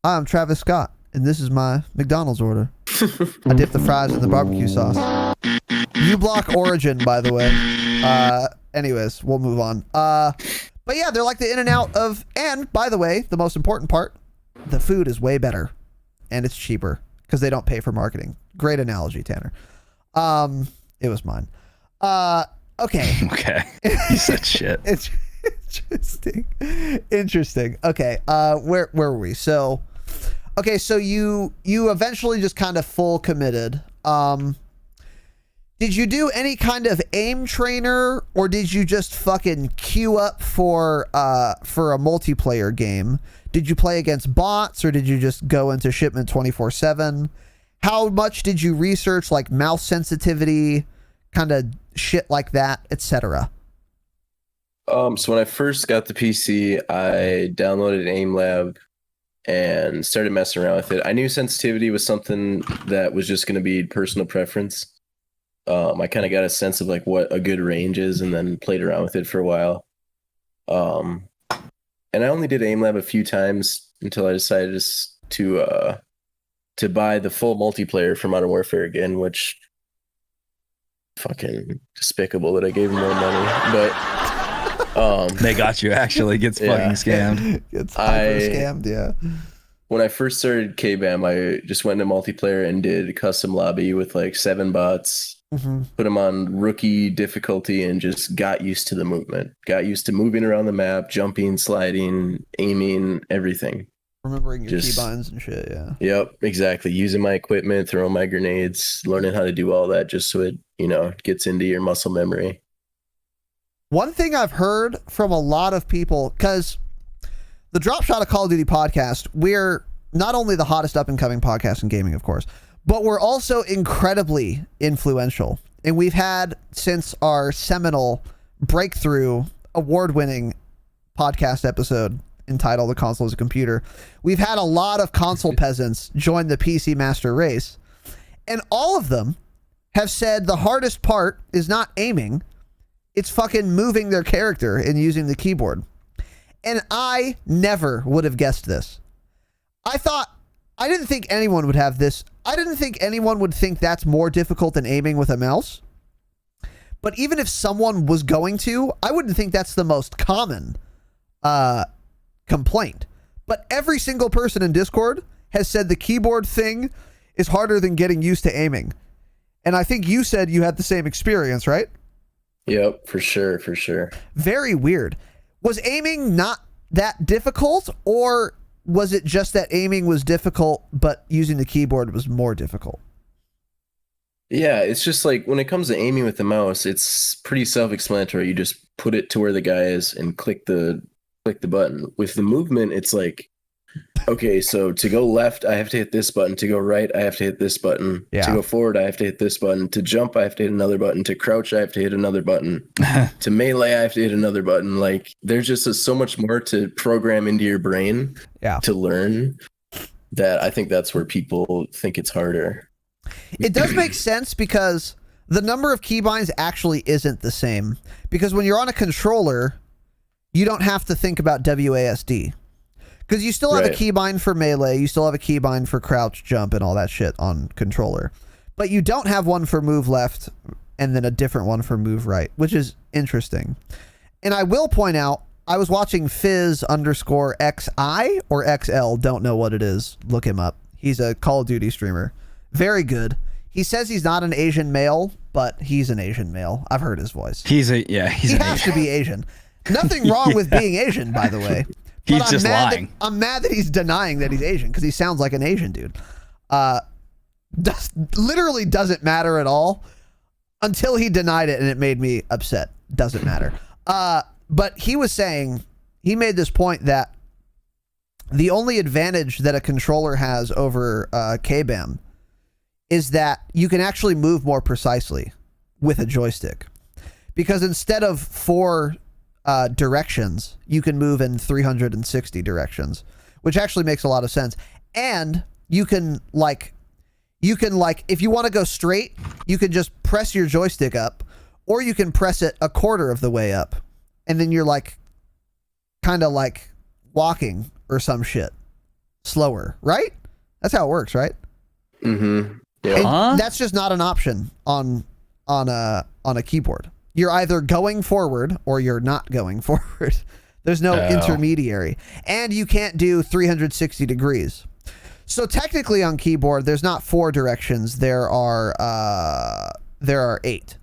I'm Travis Scott, and this is my McDonald's order. I dip the fries in the barbecue sauce. uBlock Origin, by the way. Anyways, we'll move on. But yeah, they're like the in and out of, and by the way, the most important part, the food is way better and it's cheaper because they don't pay for marketing. Great analogy, Tanner. It was mine. Okay. Okay. You said shit. It's interesting. Okay. Where were we? So, okay. So you eventually just kind of full committed. Did you do any kind of aim trainer, or did you just fucking queue up for a multiplayer game? Did you play against bots, or did you just go into shipment 24/7? How much did you research, like mouse sensitivity, kind of shit like that, etc.? So when I first got the PC, I downloaded AimLab and started messing around with it. I knew sensitivity was something that was just going to be personal preference. I kind of got a sense of like what a good range is, and then played around with it for a while. And I only did AimLab a few times until I decided to buy the full multiplayer for Modern Warfare again, which fucking despicable that I gave them more money, but they got you. Actually, gets fucking scammed. It's hyper scammed. Yeah. When I first started KBAM, I just went into multiplayer and did a custom lobby with like 7 bots. Put them on rookie difficulty and just got used to the movement. Got used to moving around the map, jumping, sliding, aiming, everything. Remembering your keybinds and shit, yeah. Yep, exactly. Using my equipment, throwing my grenades, learning how to do all that just so it, gets into your muscle memory. One thing I've heard from a lot of people, because the Dropshot of Call of Duty podcast, we're not only the hottest up-and-coming podcast in gaming, of course, but we're also incredibly influential. And we've had, since our seminal breakthrough award-winning podcast episode entitled The Console is a Computer, we've had a lot of console peasants join the PC master race. And all of them have said the hardest part is not aiming, it's fucking moving their character and using the keyboard. And I never would have guessed this. I didn't think anyone would have this. I didn't think anyone would think that's more difficult than aiming with a mouse. But even if someone was going to, I wouldn't think that's the most common complaint. But every single person in Discord has said the keyboard thing is harder than getting used to aiming. And I think you said you had the same experience, right? Yep, for sure. Very weird. Was aiming not that difficult, or was it just that aiming was difficult, but using the keyboard was more difficult? Yeah, it's just like when it comes to aiming with the mouse, it's pretty self-explanatory. You just put it to where the guy is and click the button. With the movement, it's like, okay, so to go left, I have to hit this button. To go right, I have to hit this button. Yeah. To go forward, I have to hit this button. To jump, I have to hit another button. To crouch, I have to hit another button. To melee, I have to hit another button. Like, there's just so much more to program into your brain to learn, that I think that's where people think it's harder. It does make sense, because the number of keybinds actually isn't the same. Because when you're on a controller, you don't have to think about WASD. Because you still have a keybind for melee, you still have a keybind for crouch, jump, and all that shit on controller. But you don't have one for move left, and then a different one for move right, which is interesting. And I will point out, I was watching Fizz_XI or XL, don't know what it is, look him up. He's a Call of Duty streamer. Very good. He says he's not an Asian male, but he's an Asian male. I've heard his voice. He has to be Asian. Nothing wrong with being Asian, by the way. He's just lying. I'm mad that he's denying that he's Asian, because he sounds like an Asian dude. Literally doesn't matter at all until he denied it, and it made me upset. Doesn't matter. But he was saying, he made this point that the only advantage that a controller has over KBAM is that you can actually move more precisely with a joystick. Because instead of 4 directions, you can move in 360 directions, which actually makes a lot of sense. And you can if you want to go straight, you can just press your joystick up, or you can press it a quarter of the way up, and then you're like kind of like walking or some shit slower, right? That's how it works, right? Mm-hmm. Yeah. That's just not an option on on a keyboard. You're either going forward or you're not going forward. There's no intermediary. And you can't do 360 degrees. So technically on keyboard, there's not 4 directions. There are 8.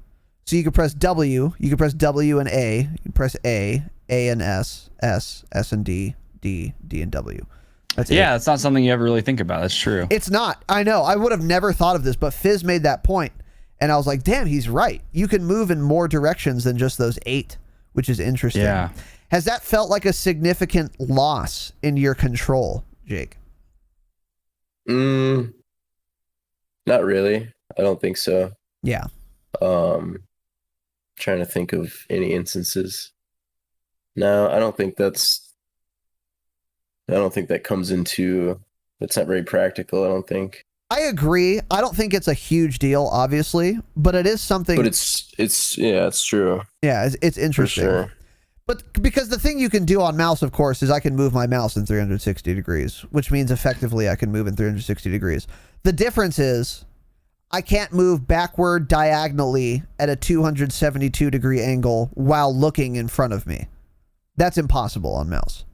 So you can press W. You can press W and A. You can press A and S and D and W. That's it. Yeah, it's not something you ever really think about. That's true. It's not. I know. I would have never thought of this, but Fizz made that point. And I was like, damn, he's right. You can move in more directions than just those 8, which is interesting. Yeah. Has that felt like a significant loss in your control, Jake? Not really. I don't think so. Yeah. Trying to think of any instances. No, I don't think that comes into. That's not very practical, I don't think. I agree. I don't think it's a huge deal, obviously, but it is something. But it's true. Yeah, it's interesting. For sure. But because the thing you can do on mouse, of course, is I can move my mouse in 360 degrees, which means effectively I can move in 360 degrees. The difference is I can't move backward diagonally at a 272 degree angle while looking in front of me. That's impossible on mouse.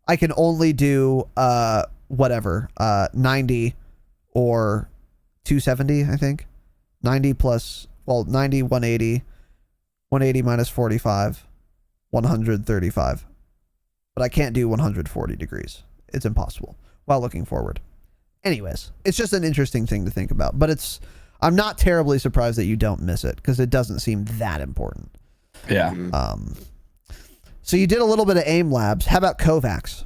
I can only do 90 or 270, I think. 90 plus, 90, 180, 180 minus 45, 135. But I can't do 140 degrees. It's impossible while looking forward. Anyways, it's just an interesting thing to think about. But I'm not terribly surprised that you don't miss it because it doesn't seem that important. Yeah. So you did a little bit of aim labs. How about Kovacs?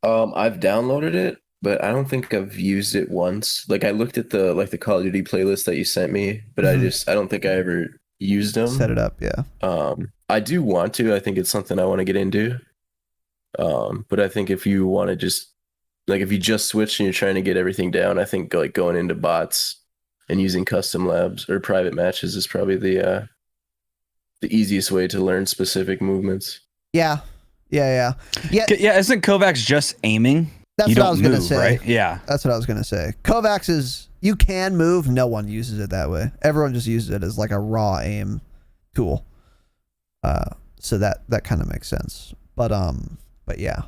I've downloaded it, but I don't think I've used it once. Like I looked at the Call of Duty playlist that you sent me, but I don't think I ever used them. Set it up, yeah. I do want to. I think it's something I want to get into. But I think if you want to if you just switch and you're trying to get everything down, I think like going into bots and using custom labs or private matches is probably the easiest way to learn specific movements. Yeah. Isn't Kovacs just aiming? That's what I was going to say. Right? Yeah. That's what I was going to say. Kovacs is, you can move. No one uses it that way. Everyone just uses it as like a raw aim tool. So that kind of makes sense. But yeah.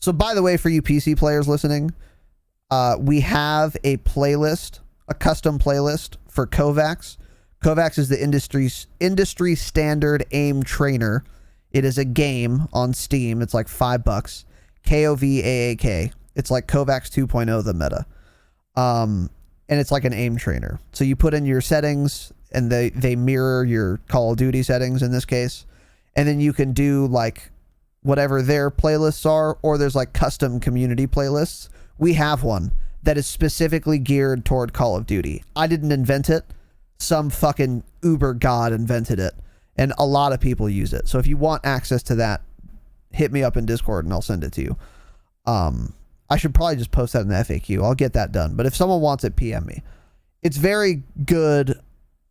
So by the way, for you PC players listening, we have a playlist, a custom playlist for Kovacs. Kovacs is the industry standard aim trainer. It is a game on Steam. It's like $5. KOVAAK. It's like Kovacs 2.0, the meta. And it's like an aim trainer. So you put in your settings and they mirror your Call of Duty settings in this case. And then you can do like whatever their playlists are, or there's like custom community playlists. We have one that is specifically geared toward Call of Duty. I didn't invent it. Some fucking uber god invented it. And a lot of people use it. So if you want access to that, hit me up in Discord and I'll send it to you. I should probably just post that in the FAQ. I'll get that done. But if someone wants it, PM me. It's very good.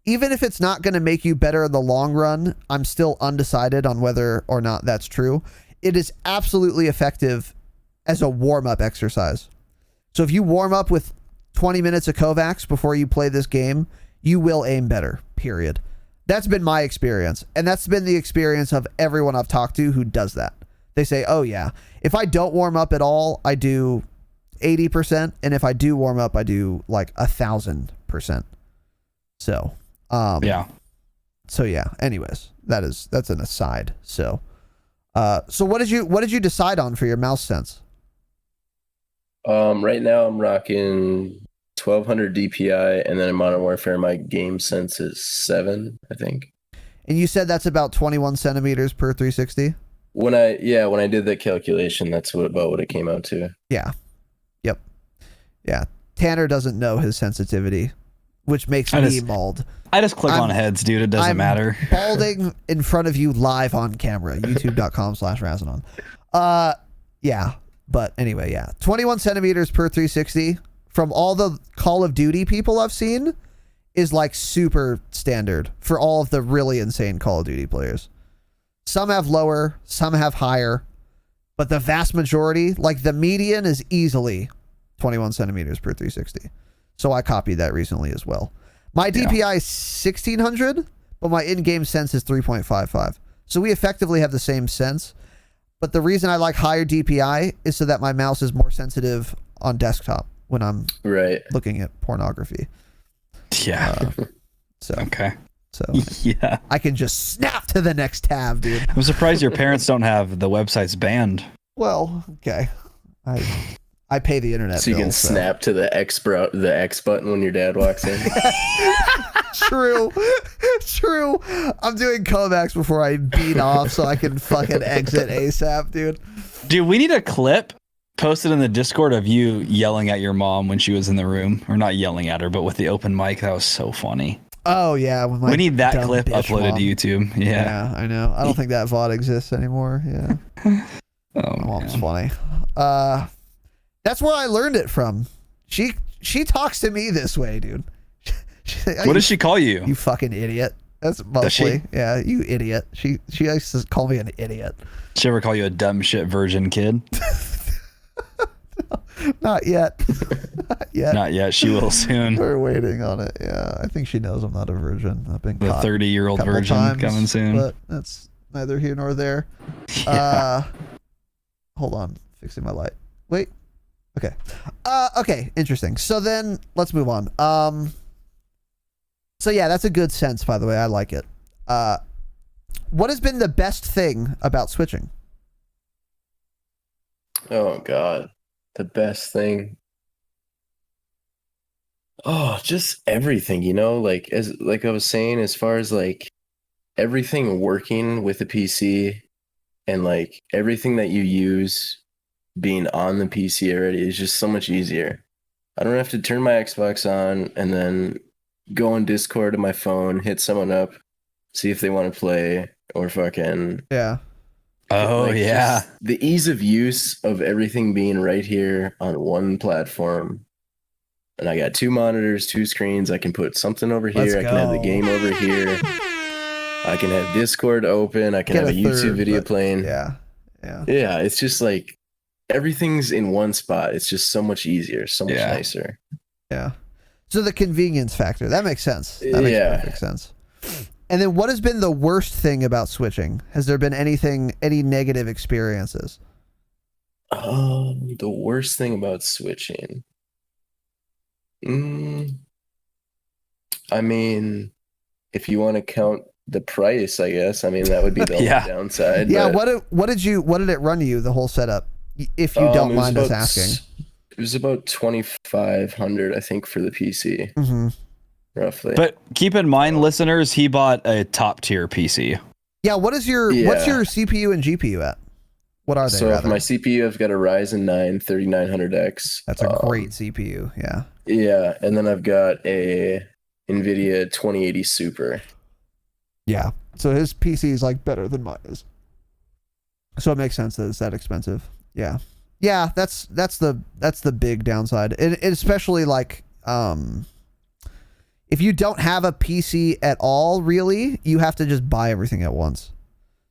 Even if it's not going to make you better in the long run, I'm still undecided on whether or not that's true. It is absolutely effective as a warm-up exercise. So if you warm up with 20 minutes of Kovacs before you play this game, you will aim better, period. That's been my experience. And that's been the experience of everyone I've talked to who does that. They say, oh yeah, if I don't warm up at all, I do 80%. And if I do warm up, I do like 1,000%. So, yeah. So yeah, anyways, that's an aside. So what did you decide on for your mouse sense? Right now I'm rocking 1200 DPI, and then in Modern Warfare my game sense is 7, I think. And you said that's about 21 centimeters per 360? When I did that calculation, that's about what it came out to. Yeah. Yep. Yeah. Tanner doesn't know his sensitivity, which makes me mauled. I just click on heads, dude. It doesn't matter. Balding in front of you live on camera. YouTube.com/Razinon. Yeah. But anyway, yeah. 21 centimeters per 360 from all the Call of Duty people I've seen is like super standard for all of the really insane Call of Duty players. Some have lower, some have higher, but the vast majority, like the median, is easily 21 centimeters per 360. So I copied that recently as well. My DPI is 1600, but my in-game sense is 3.55. So we effectively have the same sense. But the reason I like higher DPI is so that my mouse is more sensitive on desktop when I'm looking at pornography. Yeah. So okay. So yeah, I can just snap to the next tab, dude. I'm surprised your parents don't have the websites banned. Well, okay. I pay the internet so you bill, can snap to the X button when your dad walks in. True. I'm doing comebacks before I beat off so I can fucking exit ASAP, dude. Dude, we need a clip posted in the Discord of you yelling at your mom when she was in the room. Or not yelling at her, but with the open mic. That was so funny. Oh, yeah. We need that clip uploaded mom. to YouTube. Yeah, I know. I don't think that VOD exists anymore. Yeah. Oh, my mom's funny. That's where I learned it from. She talks to me this way, dude. What does she call you? You fucking idiot. That's mostly. Yeah, you idiot. She likes to call me an idiot. She ever call you a dumb shit virgin kid? Not yet. Not yet. She will soon. We're waiting on it. Yeah, I think she knows I'm not a virgin. I've been caught the 30-year-old virgin times, coming soon. But that's neither here nor there. Yeah. Hold on, fixing my light. Wait. Okay. Okay. Interesting. So then let's move on. So yeah, that's a good sense, by the way. I like it. What has been the best thing about switching? Oh God, the best thing. Oh, just everything, like I was saying, as far as like everything working with the PC and like everything that you use being on the PC already is just so much easier. I don't have to turn my Xbox on and then go on Discord on my phone, hit someone up, see if they want to play, or fucking Oh, like, yeah. just the ease of use of everything being right here on one platform. And I got 2 monitors, 2 screens. I can put something over here. I can have the game over here. I can have Discord open. I can have a YouTube video playing. Yeah. It's just like everything's in one spot. It's just so much easier, so much nicer. Yeah. So the convenience factor, that makes sense. That makes perfect sense. And then what has been the worst thing about switching? Has there been any negative experiences? The worst thing about switching. I mean, if you want to count the price, I guess. I mean, that would be the only downside. Yeah. But, what did it run you, the whole setup? If you don't mind us asking. It was about 2,500, I think, for the PC. Mm-hmm. Roughly. But keep in mind, listeners, he bought a top tier PC. Yeah. What's your CPU and GPU at? What are they? So for my CPU, I've got a Ryzen 9 3900X. That's a great CPU. Yeah. Yeah, and then I've got a NVIDIA 2080 Super. Yeah. So his PC is like better than mine is. So it makes sense that it's that expensive. Yeah. Yeah, that's the big downside. And especially like if you don't have a PC at all, really, you have to just buy everything at once.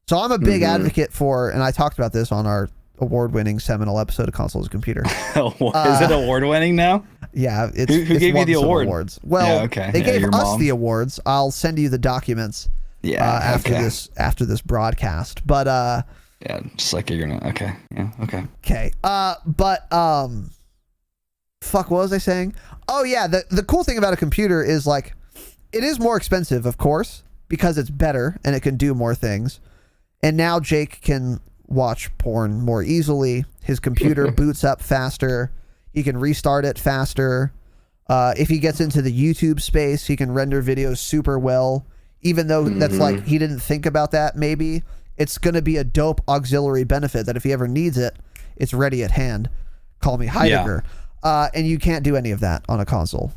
So I'm a big advocate for, and I talked about this on our award-winning seminal episode of Consoles Computer. Is it award-winning now? Yeah, who gave you the award? Awards. Well, they gave us the awards. I'll send you the documents. After this broadcast. But yeah, just like you're gonna. Okay. Yeah. Okay. Okay. Fuck. What was I saying? Oh yeah. The cool thing about a computer is like, it is more expensive, of course, because it's better and it can do more things. And now Jake can watch porn more easily. His computer boots up faster. He can restart it faster. If he gets into the YouTube space, he can render videos super well. Even though that's like, he didn't think about that, maybe. It's going to be a dope auxiliary benefit that if he ever needs it, it's ready at hand. Call me Heidegger. And you can't do any of that on a console.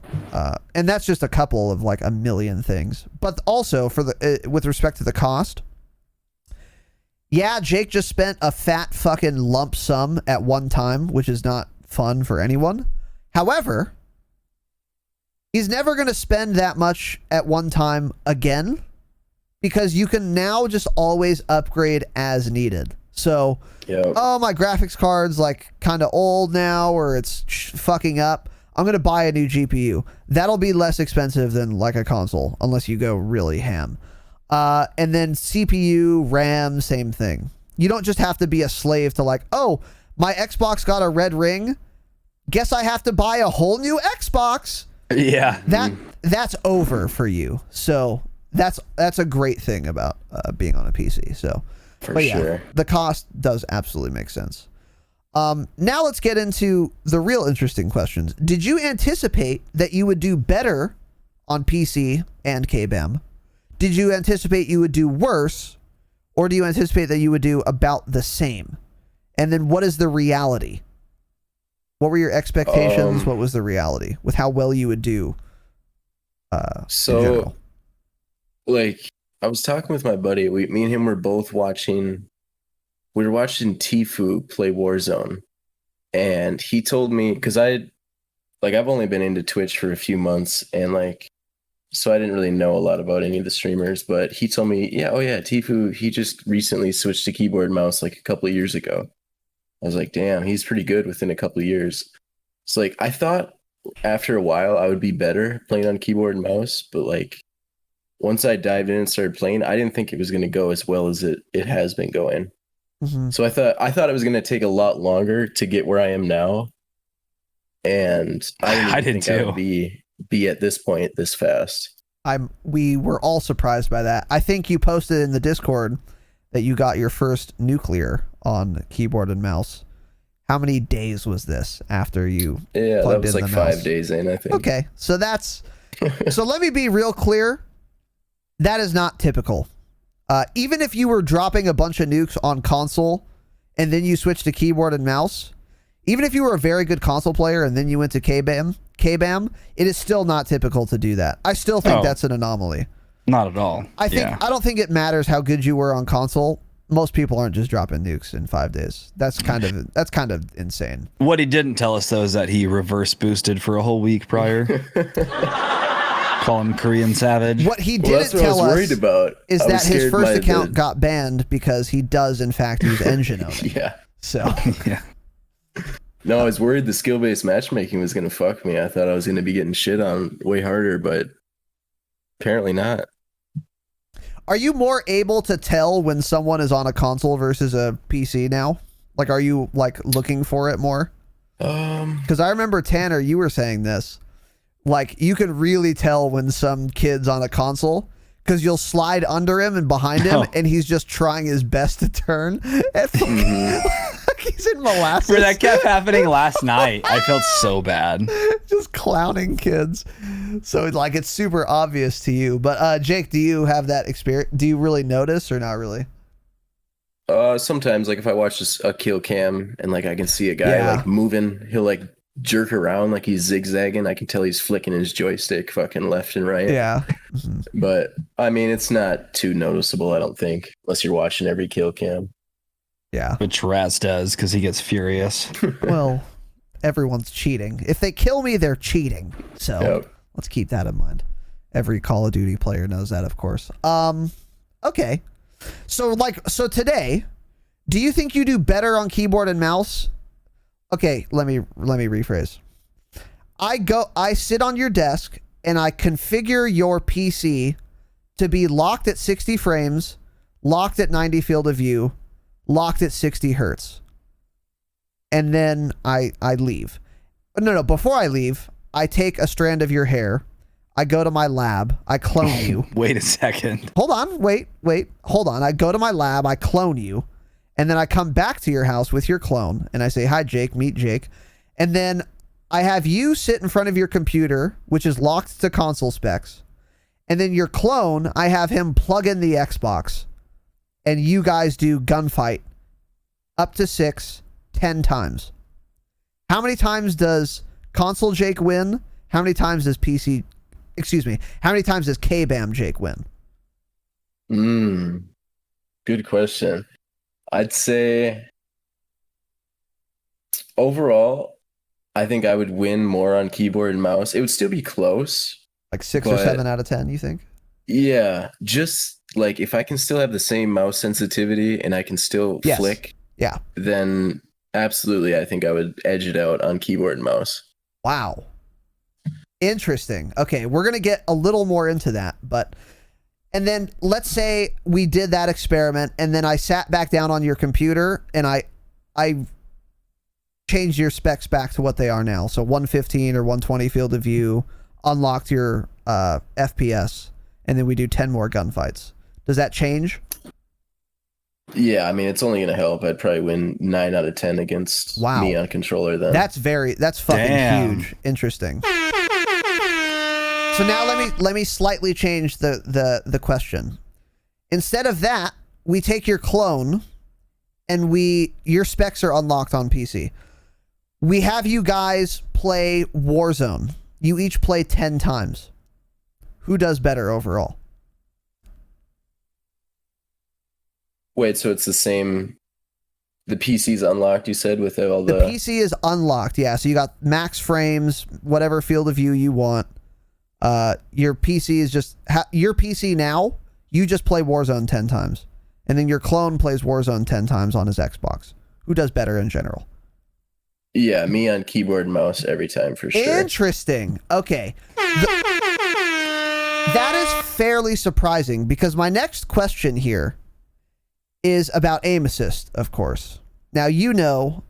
And that's just a couple of like a million things. But also for with respect to the cost, yeah, Jake just spent a fat fucking lump sum at one time, which is not fun for anyone. However, he's never going to spend that much at one time again, because you can now just always upgrade as needed. So, my graphics card's like kind of old now, or it's fucking up. I'm going to buy a new GPU. That'll be less expensive than like a console, unless you go really ham. And then CPU, RAM, same thing. You don't just have to be a slave to like, oh, my Xbox got a red ring. Guess I have to buy a whole new Xbox. Yeah. That's over for you. So that's a great thing about being on a PC. So, For sure. The cost does absolutely make sense. Now let's get into the real interesting questions. Did you anticipate that you would do better on PC and KBAM? Did you anticipate you would do worse? Or do you anticipate that you would do about the same? And then what is the reality? What were your expectations? What was the reality with how well you would do? So, like, I was talking with my buddy. Me and him were both watching. We were watching Tfue play Warzone, and he told me, because I've only been into Twitch for a few months, and like, so I didn't really know a lot about any of the streamers. But he told me, Tfue, he just recently switched to keyboard and mouse like a couple of years ago. I was like, damn, he's pretty good within a couple of years. So like, I thought after a while I would be better playing on keyboard and mouse, but like once I dived in and started playing, I didn't think it was going to go as well as it has been going. Mm-hmm. So I thought it was going to take a lot longer to get where I am now, and I didn't think I would be at this point this fast. We were all surprised by that. I think you posted in the Discord that you got your first nuclear on keyboard and mouse. How many days was this after you that was like 5 days in, I think. Okay, so that's so let me be real clear. That is not typical. Even if you were dropping a bunch of nukes on console and then you switched to keyboard and mouse, even if you were a very good console player and then you went to KBAM, it is still not typical to do that. I still think that's an anomaly. Not at all. I don't think it matters how good you were on console. Most people aren't just dropping nukes in 5 days. That's kind of insane. What he didn't tell us though is that he reverse boosted for a whole week prior. Call him Korean Savage. What he didn't tell us is that his first account got banned because he does in fact use engine owning. Yeah. So yeah. No, I was worried the skill-based matchmaking was going to fuck me. I thought I was going to be getting shit on way harder, but apparently not. Are you more able to tell when someone is on a console versus a PC now? Like, are you like looking for it more? Because I remember Tanner, you were saying this. Like, you can really tell when some kid's on a console because you'll slide under him and behind him, and he's just trying his best to turn. Like he's in molasses. Where that kept happening last night. I felt so bad. Just clowning kids. So like it's super obvious to you. But Jake, do you have that experience? Do you really notice or not really? Sometimes, like if I watch a kill cam and like I can see a guy like moving, he'll like jerk around like he's zigzagging. I can tell he's flicking his joystick fucking left and right. Yeah. But I mean, it's not too noticeable, I don't think, unless you're watching every kill cam. Yeah. Which Raz does because he gets furious. Well, everyone's cheating. If they kill me, they're cheating. So let's keep that in mind. Every Call of Duty player knows that, of course. Okay. So today, do you think you do better on keyboard and mouse? Okay, let me rephrase. I sit on your desk and I configure your PC to be locked at 60 frames, locked at 90 field of view, locked at 60 hertz. And then I leave. No, before I leave, I take a strand of your hair. I go to my lab. I clone you. Wait a second. Hold on. Wait. Hold on. I go to my lab. I clone you. And then I come back to your house with your clone. And I say, hi, Jake. Meet Jake. And then I have you sit in front of your computer, which is locked to console specs. And then your clone, I have him plug in the Xbox. And you guys do gunfight up to 10 times. How many times does console Jake win? How many times does how many times does KBAM Jake win? Good question. I'd say overall, I think I would win more on keyboard and mouse. It would still be close. Like 6 or 7 out of 10, you think? Yeah. Just like if I can still have the same mouse sensitivity and I can still flick, then absolutely I think I would edge it out on keyboard and mouse. Wow. Interesting. Okay, we're gonna get a little more into that, but and then let's say we did that experiment, and then I sat back down on your computer and I changed your specs back to what they are now. So 115 or 120 field of view, unlocked your FPS, and then we do 10 more gunfights. Does that change? Yeah, I mean, it's only gonna help. I'd probably win 9 out of 10 against me on controller then. That's fucking Damn. huge. Interesting. So now let me slightly change the question. Instead of that, we take your clone and your specs are unlocked on PC. We have you guys play Warzone. You each play 10 times. Who does better overall? Wait, so it's the same. The PC's unlocked, you said, with all the PC is unlocked, yeah. So you got max frames, whatever field of view you want. Your PC is just your PC now. You just play Warzone 10 times, and then your clone plays Warzone 10 times on his Xbox. Who does better in general? Yeah, me on keyboard and mouse every time for sure. Interesting. Okay. That is fairly surprising because my next question here is about aim assist, of course. Now, you know,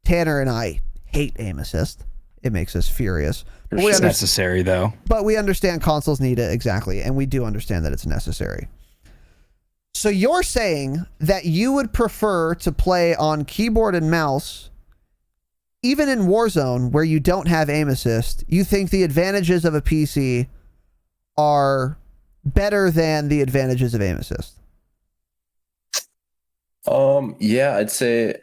Tanner and I hate aim assist. It makes us furious. It's necessary, though. But we understand consoles need it, exactly, and we do understand that it's necessary. So you're saying that you would prefer to play on keyboard and mouse, even in Warzone, where you don't have aim assist. You think the advantages of a PC are better than the advantages of aim assist? Yeah, I'd say,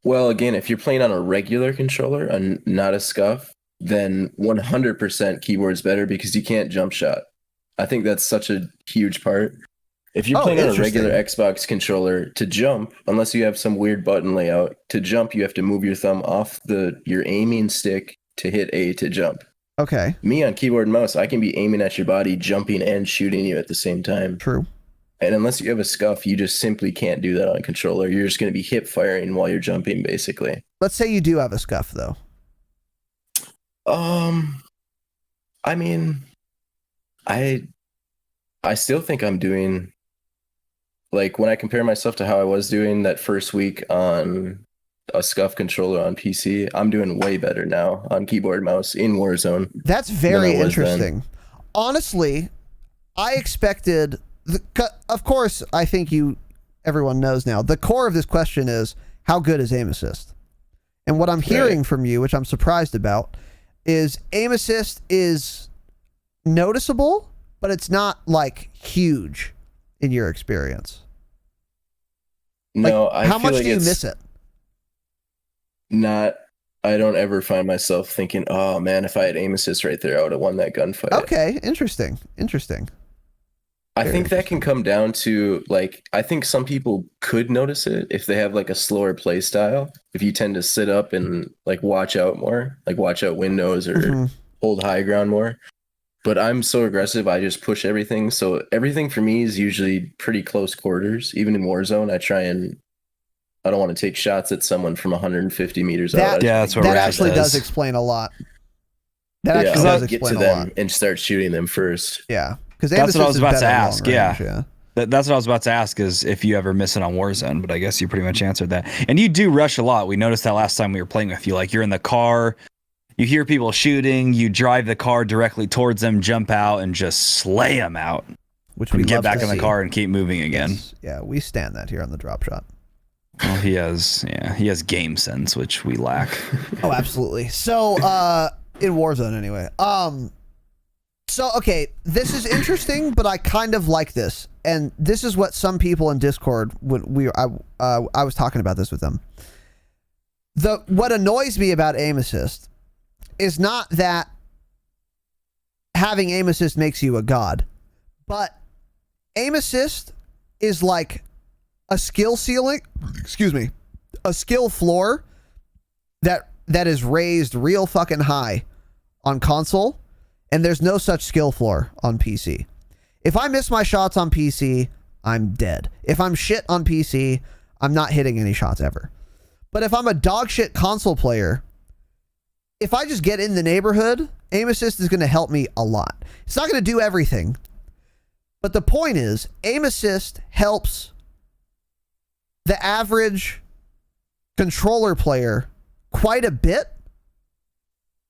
well, again, if you're playing on a regular controller and not a scuff, then 100% keyboard's better because you can't jump shot. I think that's such a huge part. If you're playing on a regular Xbox controller, to jump, unless you have some weird button layout, to jump, you have to move your thumb off your aiming stick to hit A to jump. Okay. Me on keyboard and mouse, I can be aiming at your body, jumping and shooting you at the same time. True. And unless you have a scuff, you just simply can't do that on a controller. You're just going to be hip firing while you're jumping, basically. Let's say you do have a scuff, though. I mean, I still think I'm doing, like, when I compare myself to how I was doing that first week on a scuff controller on PC, I'm doing way better now on keyboard and mouse in Warzone. That's very interesting. Honestly, I expected... Of course, I think everyone knows now. The core of this question is, how good is aim assist? And what I'm hearing from you, which I'm surprised about, is aim assist is noticeable, but it's not like huge in your experience. No, like, how much do you miss it? I don't ever find myself thinking, oh man, if I had aim assist right there, I would have won that gunfight. Okay, interesting. I think that can come down to, like, I think some people could notice it if they have like a slower play style. If you tend to sit up and like watch out more, like watch out windows or hold high ground more. But I'm so aggressive, I just push everything. So everything for me is usually pretty close quarters. Even in Warzone, I don't want to take shots at someone from 150 meters out. Yeah, that's what that actually does explain a lot. That actually does explain get to them and start shooting them first. Yeah. That's what I was about to ask. Yeah. That's what I was about to ask, is if you ever miss it on Warzone, but I guess you pretty much answered that. And you do rush a lot. We noticed that last time we were playing with you. Like, you're in the car, you hear people shooting, you drive the car directly towards them, jump out, and just slay them out. Which we get back in the car and keep moving again. Yes. Yeah, we stand that here on the Dropshot. Well, he has game sense, which we lack. Oh, absolutely. So, in Warzone anyway. So, okay, this is interesting, but I kind of like this. And this is what some people in Discord, I was talking about this with them. What annoys me about aim assist is not that having aim assist makes you a god, but aim assist is like a skill ceiling, a skill floor that is raised real fucking high on console. And there's no such skill floor on PC. If I miss my shots on PC, I'm dead. If I'm shit on PC, I'm not hitting any shots ever. But if I'm a dog shit console player, if I just get in the neighborhood, aim assist is going to help me a lot. It's not going to do everything. But the point is, aim assist helps the average controller player quite a bit.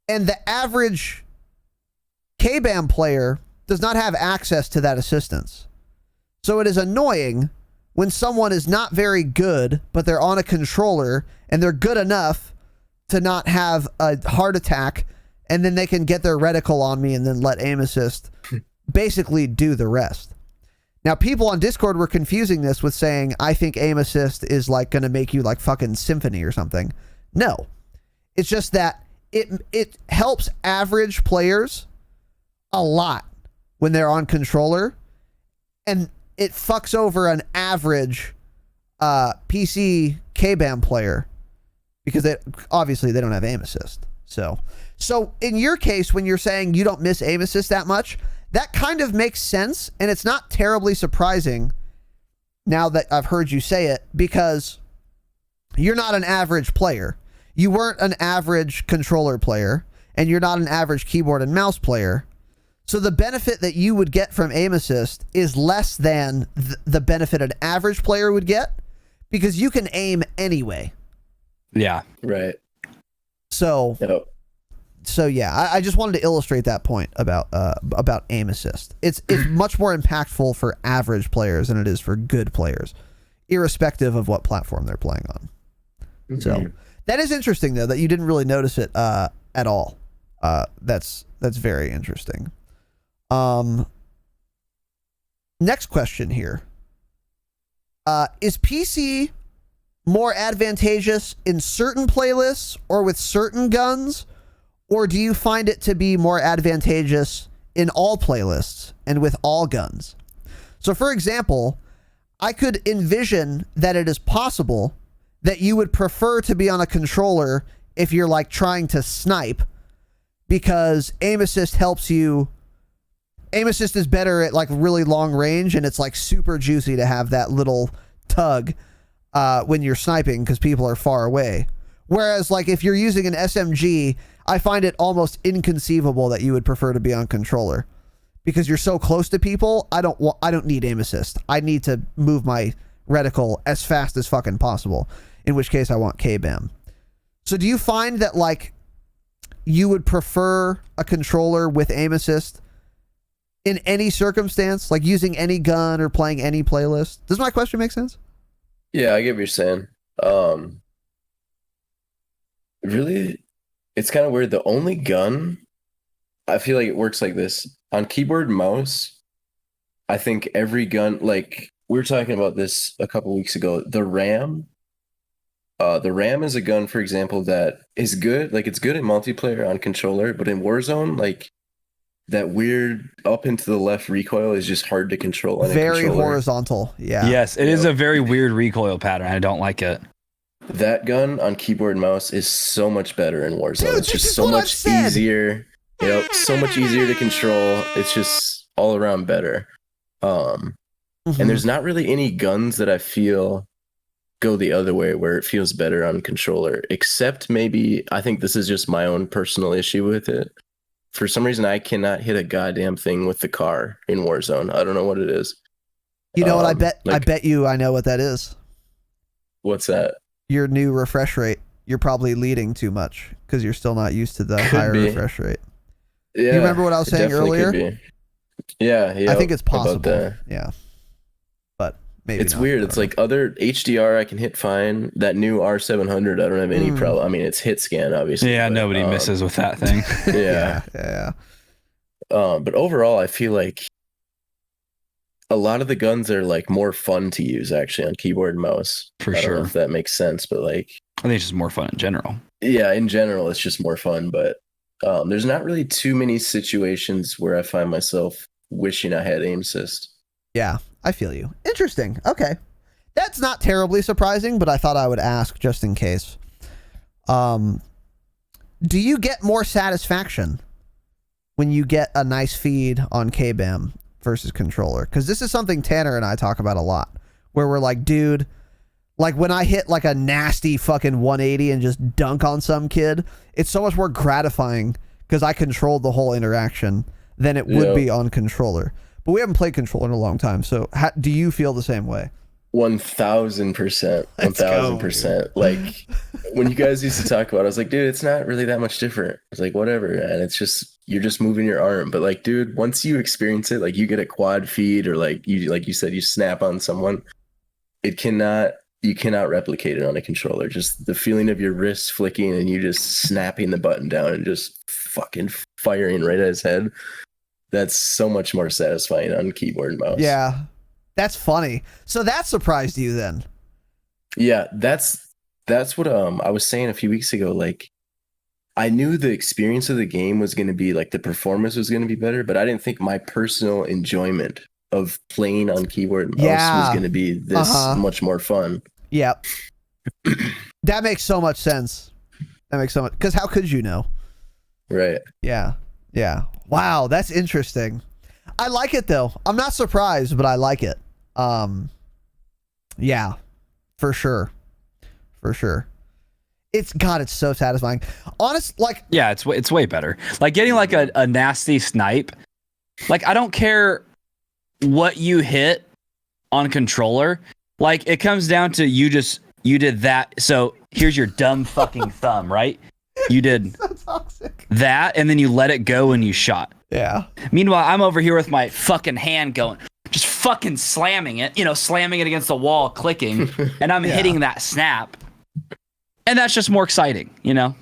And the average K-BAM player does not have access to that assistance. So it is annoying when someone is not very good, but they're on a controller and they're good enough to not have a heart attack, and then they can get their reticle on me and then let aim assist basically do the rest. Now, people on Discord were confusing this with saying, I think aim assist is like going to make you like fucking Symphony or something. No. It's just that it helps average players a lot when they're on controller, and it fucks over an average PC K-BAM player because obviously they don't have aim assist. So in your case, when you're saying you don't miss aim assist that much, that kind of makes sense, and it's not terribly surprising now that I've heard you say it, because you're not an average player. You weren't an average controller player, and you're not an average keyboard and mouse player. So the benefit that you would get from aim assist is less than the benefit an average player would get, because you can aim anyway. Yeah. Right. So, Yep. so yeah, I just wanted to illustrate that point about aim assist. It's much more impactful for average players than it is for good players, irrespective of what platform they're playing on. Mm-hmm. So that is interesting, though, that you didn't really notice it at all. That's very interesting. Next question here. Is PC more advantageous in certain playlists or with certain guns, or do you find it to be more advantageous in all playlists and with all guns? So, for example, I could envision that it is possible that you would prefer to be on a controller if you're like trying to snipe, because aim assist helps you. Aim assist is better at like really long range, and it's like super juicy to have that little tug when you're sniping because people are far away. Whereas like if you're using an SMG, I find it almost inconceivable that you would prefer to be on controller, because you're so close to people. I don't need aim assist. I need to move my reticle as fast as fucking possible, in which case I want K-BAM. So do you find that like you would prefer a controller with aim assist in any circumstance, like using any gun or playing any playlist? Does my question make sense? Yeah, I get what you're saying. Really, it's kind of weird. The only gun, I feel like it works like this. On keyboard and mouse, I think every gun, like we were talking about this a couple weeks ago, the RAM is a gun, for example, that is good. Like it's good in multiplayer on controller, but in Warzone, like that weird up into the left recoil is just hard to control on a Very controller. horizontal. Yeah. Yes, it is a very weird recoil pattern. I don't like it. That gun on keyboard and mouse is so much better in Warzone. Dude, it's just so much easier. You know, so much easier to control. It's just all around better. And there's not really any guns that I feel go the other way where it feels better on controller, except maybe, I think this is just my own personal issue with it. For some reason, I cannot hit a goddamn thing with the car in Warzone. I don't know what it is. You know what? I bet you I know what that is. What's that? Your new refresh rate. You're probably leading too much because you're still not used to the higher refresh rate. Yeah. You remember what I was saying earlier? Yeah. I think it's possible. Yeah. But maybe it's weird. It's like other HDR I can hit fine. That new R700, I don't have any problem. I mean, it's hit scan, obviously. Yeah, but, nobody misses with that thing. Yeah. But overall, I feel like a lot of the guns are like more fun to use actually on keyboard and mouse. For I don't sure. know if that makes sense, but like, I think it's just more fun in general. Yeah, in general, it's just more fun. But there's not really too many situations where I find myself wishing I had aim assist. Yeah, I feel you. Interesting. Okay. That's not terribly surprising, but I thought I would ask just in case. Do you get more satisfaction when you get a nice feed on K-BAM versus controller? Because this is something Tanner and I talk about a lot, where we're like, dude, Like when I hit like a nasty fucking 180 and just dunk on some kid, it's so much more gratifying because I controlled the whole interaction than it would be on controller. But we haven't played controller in a long time, so do you feel the same way? 1000%. 1000%. Like when you guys used to talk about it, I was like, dude, it's not really that much different. It's like, whatever, man. It's just, you're just moving your arm. But like, dude, once you experience it, like you get a quad feed or like you said, you snap on someone, you cannot replicate it on a controller. Just the feeling of your wrist flicking and you just snapping the button down and just fucking firing right at his head. That's so much more satisfying on keyboard and mouse. Yeah. That's funny. So that surprised you then? Yeah, that's what I was saying a few weeks ago. Like, I knew the experience of the game was going to be like the performance was going to be better, but I didn't think my personal enjoyment of playing on keyboard and mouse was going to be this much more fun. Yep. That makes so much sense. That makes so much, because how could you know? Right. Yeah. Yeah. Wow, that's interesting. I like it though. I'm not surprised, but I like it. Yeah, for sure. For sure. It's so satisfying. Honest, like, yeah, it's way better. Like getting like a nasty snipe. Like I don't care what you hit on controller. Like it comes down to you did that. So here's your dumb fucking thumb, right? You did so toxic. That, and then you let it go and you shot. Yeah. Meanwhile, I'm over here with my fucking hand going, just fucking slamming it, slamming it against the wall, clicking, and I'm hitting that snap. And that's just more exciting, Yeah.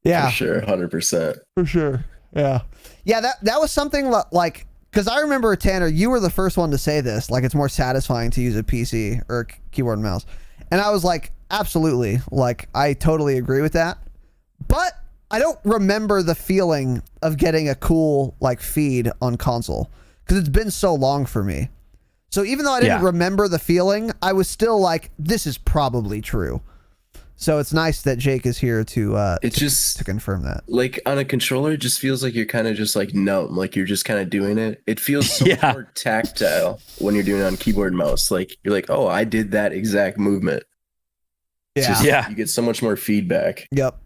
For sure, 100%. For sure. Yeah. Yeah, that was something like, because I remember, Tanner, you were the first one to say this, like it's more satisfying to use a PC or a keyboard and mouse. And I was like, absolutely. Like, I totally agree with that. But I don't remember the feeling of getting a cool like feed on console because it's been so long for me. So even though I didn't remember the feeling, I was still like, this is probably true. So it's nice that Jake is here to confirm that. Like on a controller, it just feels like you're kind of just like numb, like you're just kind of doing it. It feels so much more tactile when you're doing it on keyboard and mouse. Like you're like, oh, I did that exact movement. You get so much more feedback. Yep.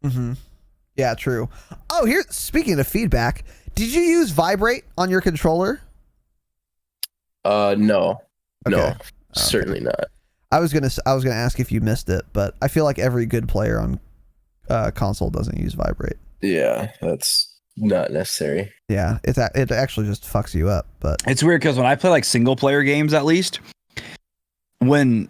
Mm-hmm. Yeah, true. Oh, speaking of feedback, did you use vibrate on your controller? No. Okay. No, certainly not. I was gonna ask if you missed it, but I feel like every good player on console doesn't use vibrate. Yeah, that's not necessary. Yeah, it actually just fucks you up. But it's weird because when I play like single player games, at least when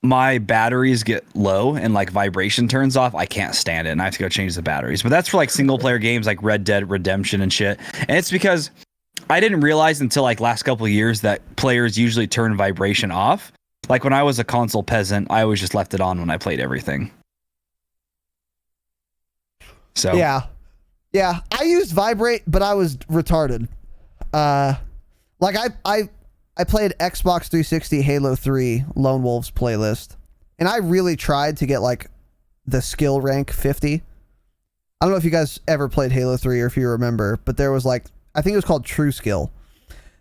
my batteries get low and like vibration turns off, I can't stand it and I have to go change the batteries. But that's for like single player games like Red Dead Redemption and shit. And it's because I didn't realize until like last couple of years that players usually turn vibration off. Like when I was a console peasant, I always just left it on when I played everything. So yeah, I used vibrate, but I was retarded. Like I played Xbox 360 Halo 3 Lone Wolves playlist, and I really tried to get like the skill rank 50. I don't know if you guys ever played Halo 3 or if you remember, but there was like, I think it was called True Skill.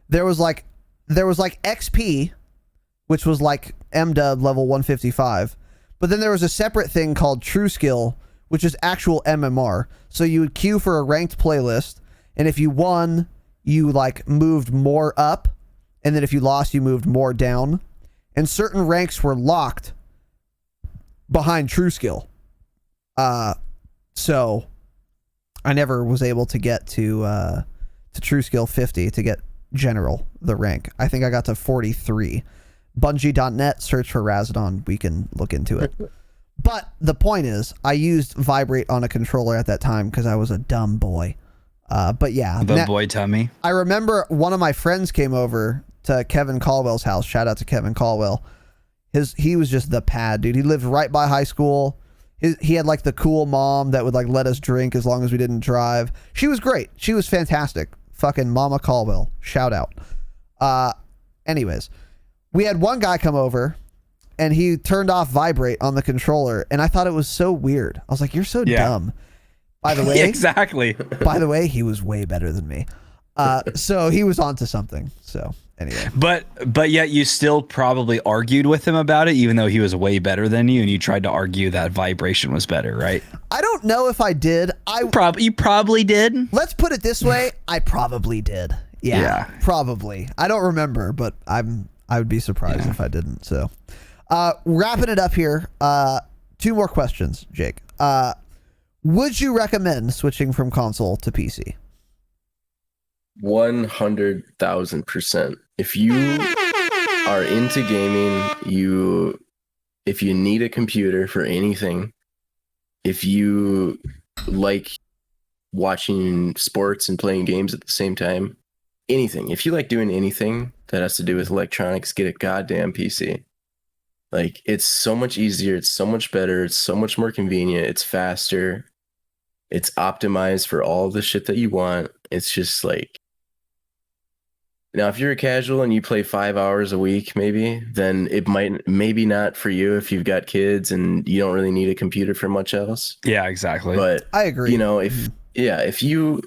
There was like XP, which was like MDub level 155, but then there was a separate thing called True Skill, which is actual MMR. So you would queue for a ranked playlist, and if you won, you like moved more up. And then if you lost, you moved more down. And certain ranks were locked behind True Skill. So I never was able to get to True Skill 50 to get General, the rank. I think I got to 43. Bungie.net, search for Razinon. We can look into it. But the point is, I used vibrate on a controller at that time because I was a dumb boy. But yeah. The boy tummy. I remember one of my friends came over to Kevin Caldwell's house. Shout out to Kevin Caldwell. He was just the pad, dude. He lived right by high school. He had like the cool mom that would like let us drink as long as we didn't drive. She was great. She was fantastic. Fucking Mama Caldwell. Shout out. Anyways, we had one guy come over and he turned off vibrate on the controller, and I thought it was so weird. I was like, you're so dumb. By the way, exactly. By the way, he was way better than me. So he was onto something. So anyway, but yet you still probably argued with him about it, even though he was way better than you, and you tried to argue that vibration was better, right? I don't know if I did. You probably did. Let's put it this way: I probably did. Yeah, probably. I don't remember, but I would be surprised if I didn't. So, wrapping it up here. 2 more questions, Jake. Would you recommend switching from console to PC? 100,000%. If you are into gaming, if you need a computer for anything, if you like watching sports and playing games at the same time, anything. If you like doing anything that has to do with electronics, get a goddamn PC. Like, it's so much easier, it's so much better, it's so much more convenient, it's faster, it's optimized for all the shit that you want. It's just like, now if you're a casual and you play 5 hours a week, maybe, then it maybe not for you if you've got kids and you don't really need a computer for much else. Yeah, exactly. But I agree. You know, if you're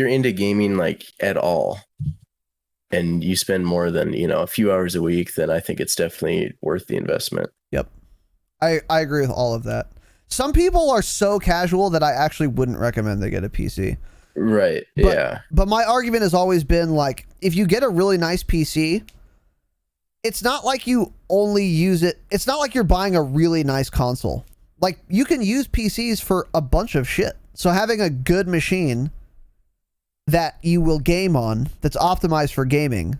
into gaming like at all, and you spend more than, a few hours a week, then I think it's definitely worth the investment. Yep. I agree with all of that. Some people are so casual that I actually wouldn't recommend they get a PC. Right. But my argument has always been like, if you get a really nice PC, it's not like you only use it. It's not like you're buying a really nice console. Like, you can use PCs for a bunch of shit. So having a good machine that you will game on, that's optimized for gaming.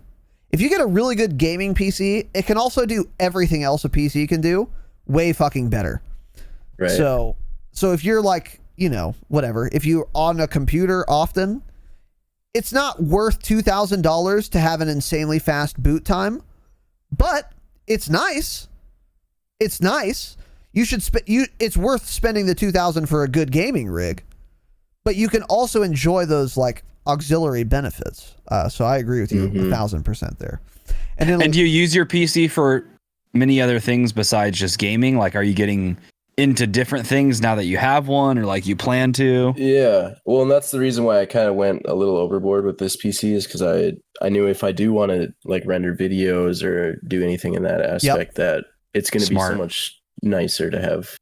If you get a really good gaming PC, it can also do everything else a PC can do way fucking better. Right. So if you're like, whatever, if you're on a computer often, it's not worth $2,000 to have an insanely fast boot time, but it's nice. It's nice. You should it's worth spending the $2,000 for a good gaming rig, but you can also enjoy those like auxiliary benefits. So I agree with you 1,000% there. And do you use your PC for many other things besides just gaming? Like, are you getting into different things now that you have one, or like you plan to? Yeah. Well, and that's the reason why I kind of went a little overboard with this PC, is because I knew if I do want to like render videos or do anything in that aspect, that it's going to be so much nicer to have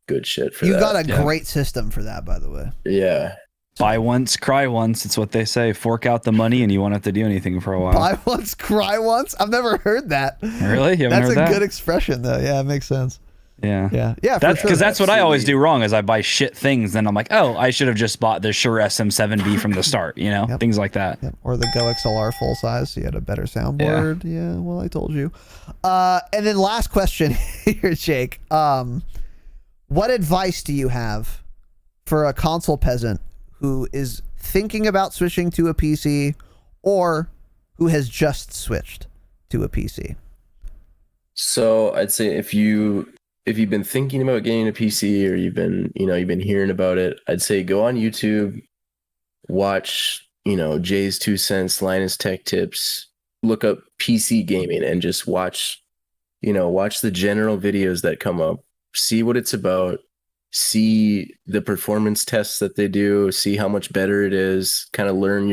good shit for that. You got a great system for that, by the way. Yeah. Buy once, cry once. It's what they say. Fork out the money and you won't have to do anything for a while. Buy once, cry once? I've never heard that. Really? You haven't That's heard that? a good expression, though. Yeah, it makes sense. Yeah. That's because that's what I always do wrong, is I buy shit things. Then I'm like, oh, I should have just bought the Shure SM7B from the start, things like that. Yep. Or the Go XLR full size, so you had a better soundboard. Yeah, well, I told you. And then last question here, Jake. What advice do you have for a console peasant who is thinking about switching to a PC, or who has just switched to a PC? So I'd say if you've been thinking about getting a PC, or you've been hearing about it, I'd say go on YouTube, watch, Jay's 2 cents, Linus Tech Tips, look up PC gaming and just watch the general videos that come up, see what it's about, see the performance tests that they do, see how much better it is, kind of learn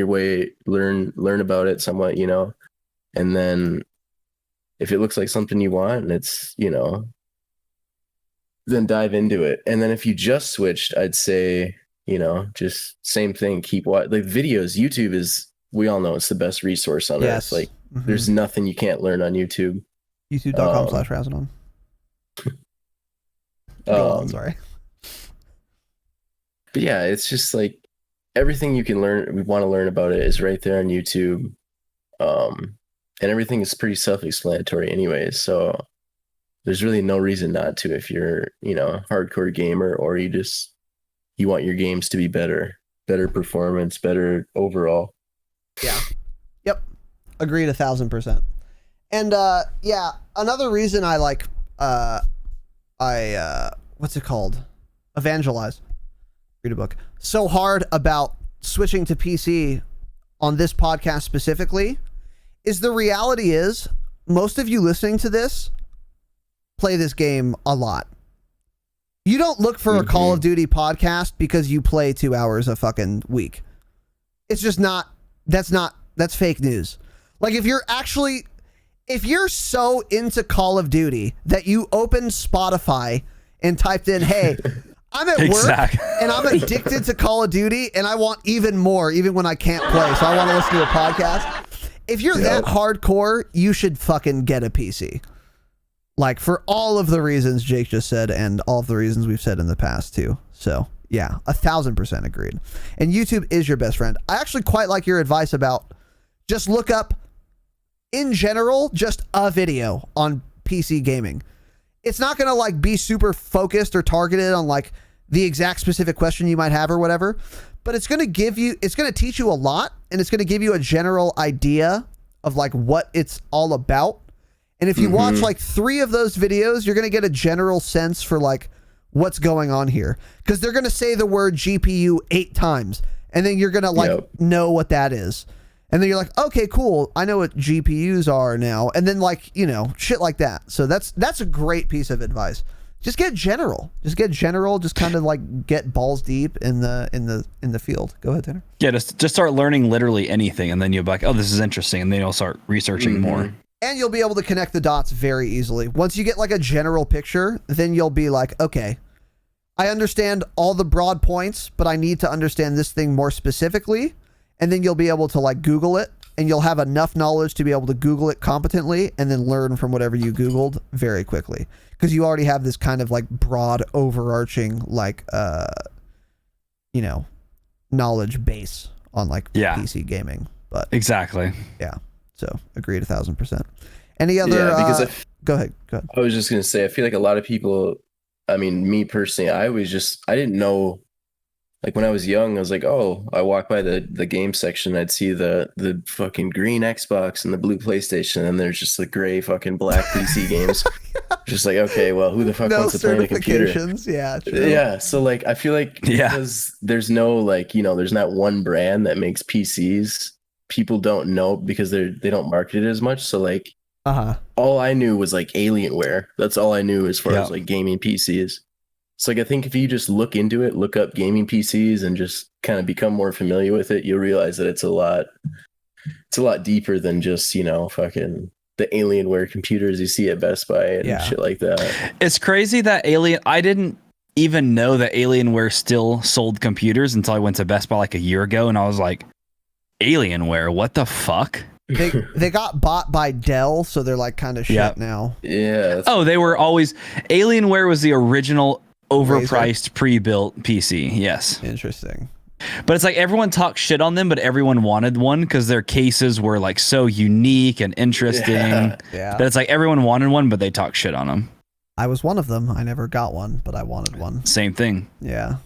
about it somewhat, and then if it looks like something you want and it's, then dive into it. And then if you just switched, I'd say, just same thing, keep watching. Like, videos, YouTube is, we all know it's the best resource on earth. Like, there's nothing you can't learn on YouTube. YouTube.com/Razinon. Sorry. But yeah, it's just like everything you can learn, we want to learn about it, is right there on YouTube. And everything is pretty self-explanatory anyways. So there's really no reason not to, if you're, a hardcore gamer, or you want your games to be better performance, better overall. Yeah. Yep. Agreed 1,000%. And another reason I like what's it called? Evangelize. Read a book. So hard about switching to PC on this podcast specifically is the reality is most of you listening to this play this game a lot. You don't look for a Call of Duty podcast because you play 2 hours a fucking week. It's just not. That's fake news. Like if you're so into Call of Duty that you opened Spotify and typed in, "Hey, I'm at work and I'm addicted to Call of Duty and I want even more, even when I can't play. So I want to listen to a podcast." If you're that hardcore, you should fucking get a PC. Like for all of the reasons Jake just said and all of the reasons we've said in the past too. So yeah, 1,000% agreed. And YouTube is your best friend. I actually quite like your advice about just look up in general, just a video on PC gaming. It's not going to like be super focused or targeted on like the exact specific question you might have or whatever, but it's going to teach you a lot, and it's going to give you a general idea of like what it's all about. And if you watch like 3 of those videos, you're going to get a general sense for like what's going on here, because they're going to say the word GPU 8 times, and then you're going to like know what that is. And then you're like, okay, cool, I know what GPUs are now. And then like, you know, shit like that. So that's a great piece of advice. Just get general. Just kind of like get balls deep in the field. Go ahead, Tanner. Yeah, just start learning literally anything, and then you'll be like, oh, this is interesting, and then you'll start researching more. And you'll be able to connect the dots very easily. Once you get like a general picture, then you'll be like, okay, I understand all the broad points, but I need to understand this thing more specifically. And then you'll be able to like Google it, and you'll have enough knowledge to be able to Google it competently and then learn from whatever you Googled very quickly. Because you already have this kind of like broad overarching like, you know, knowledge base on like PC gaming. But exactly. Yeah. So agreed 1,000%. Any other, go ahead. I was just going to say, I feel like a lot of people, I mean, me personally, I didn't know. Like when I was young, I was like, oh, I walk by the game section, I'd see the fucking green Xbox and the blue PlayStation, and there's just the gray fucking black PC games. Just like, okay, well, who the fuck wants to play on a computer? Yeah, true. Yeah, so like I feel like because there's no like, you know, there's not one brand that makes PCs. People don't know because they don't market it as much. So like all I knew was like Alienware. That's all I knew as far as like gaming PCs. So like I think if you just look into it, look up gaming PCs and just kind of become more familiar with it, you'll realize that it's a lot deeper than just, you know, fucking the Alienware computers you see at Best Buy and shit like that. It's crazy that I didn't even know that Alienware still sold computers until I went to Best Buy like a year ago, and I was like, Alienware, what the fuck? They got bought by Dell, so they're like kind of shit now. Yeah. Oh, they were always Alienware was the original overpriced pre-built PC. Yes. Interesting. But it's like everyone talks shit on them, but everyone wanted one because their cases were like so unique and interesting. Yeah. That it's like everyone wanted one, but they talk shit on them. I was one of them. I never got one, but I wanted one. Same thing. Yeah.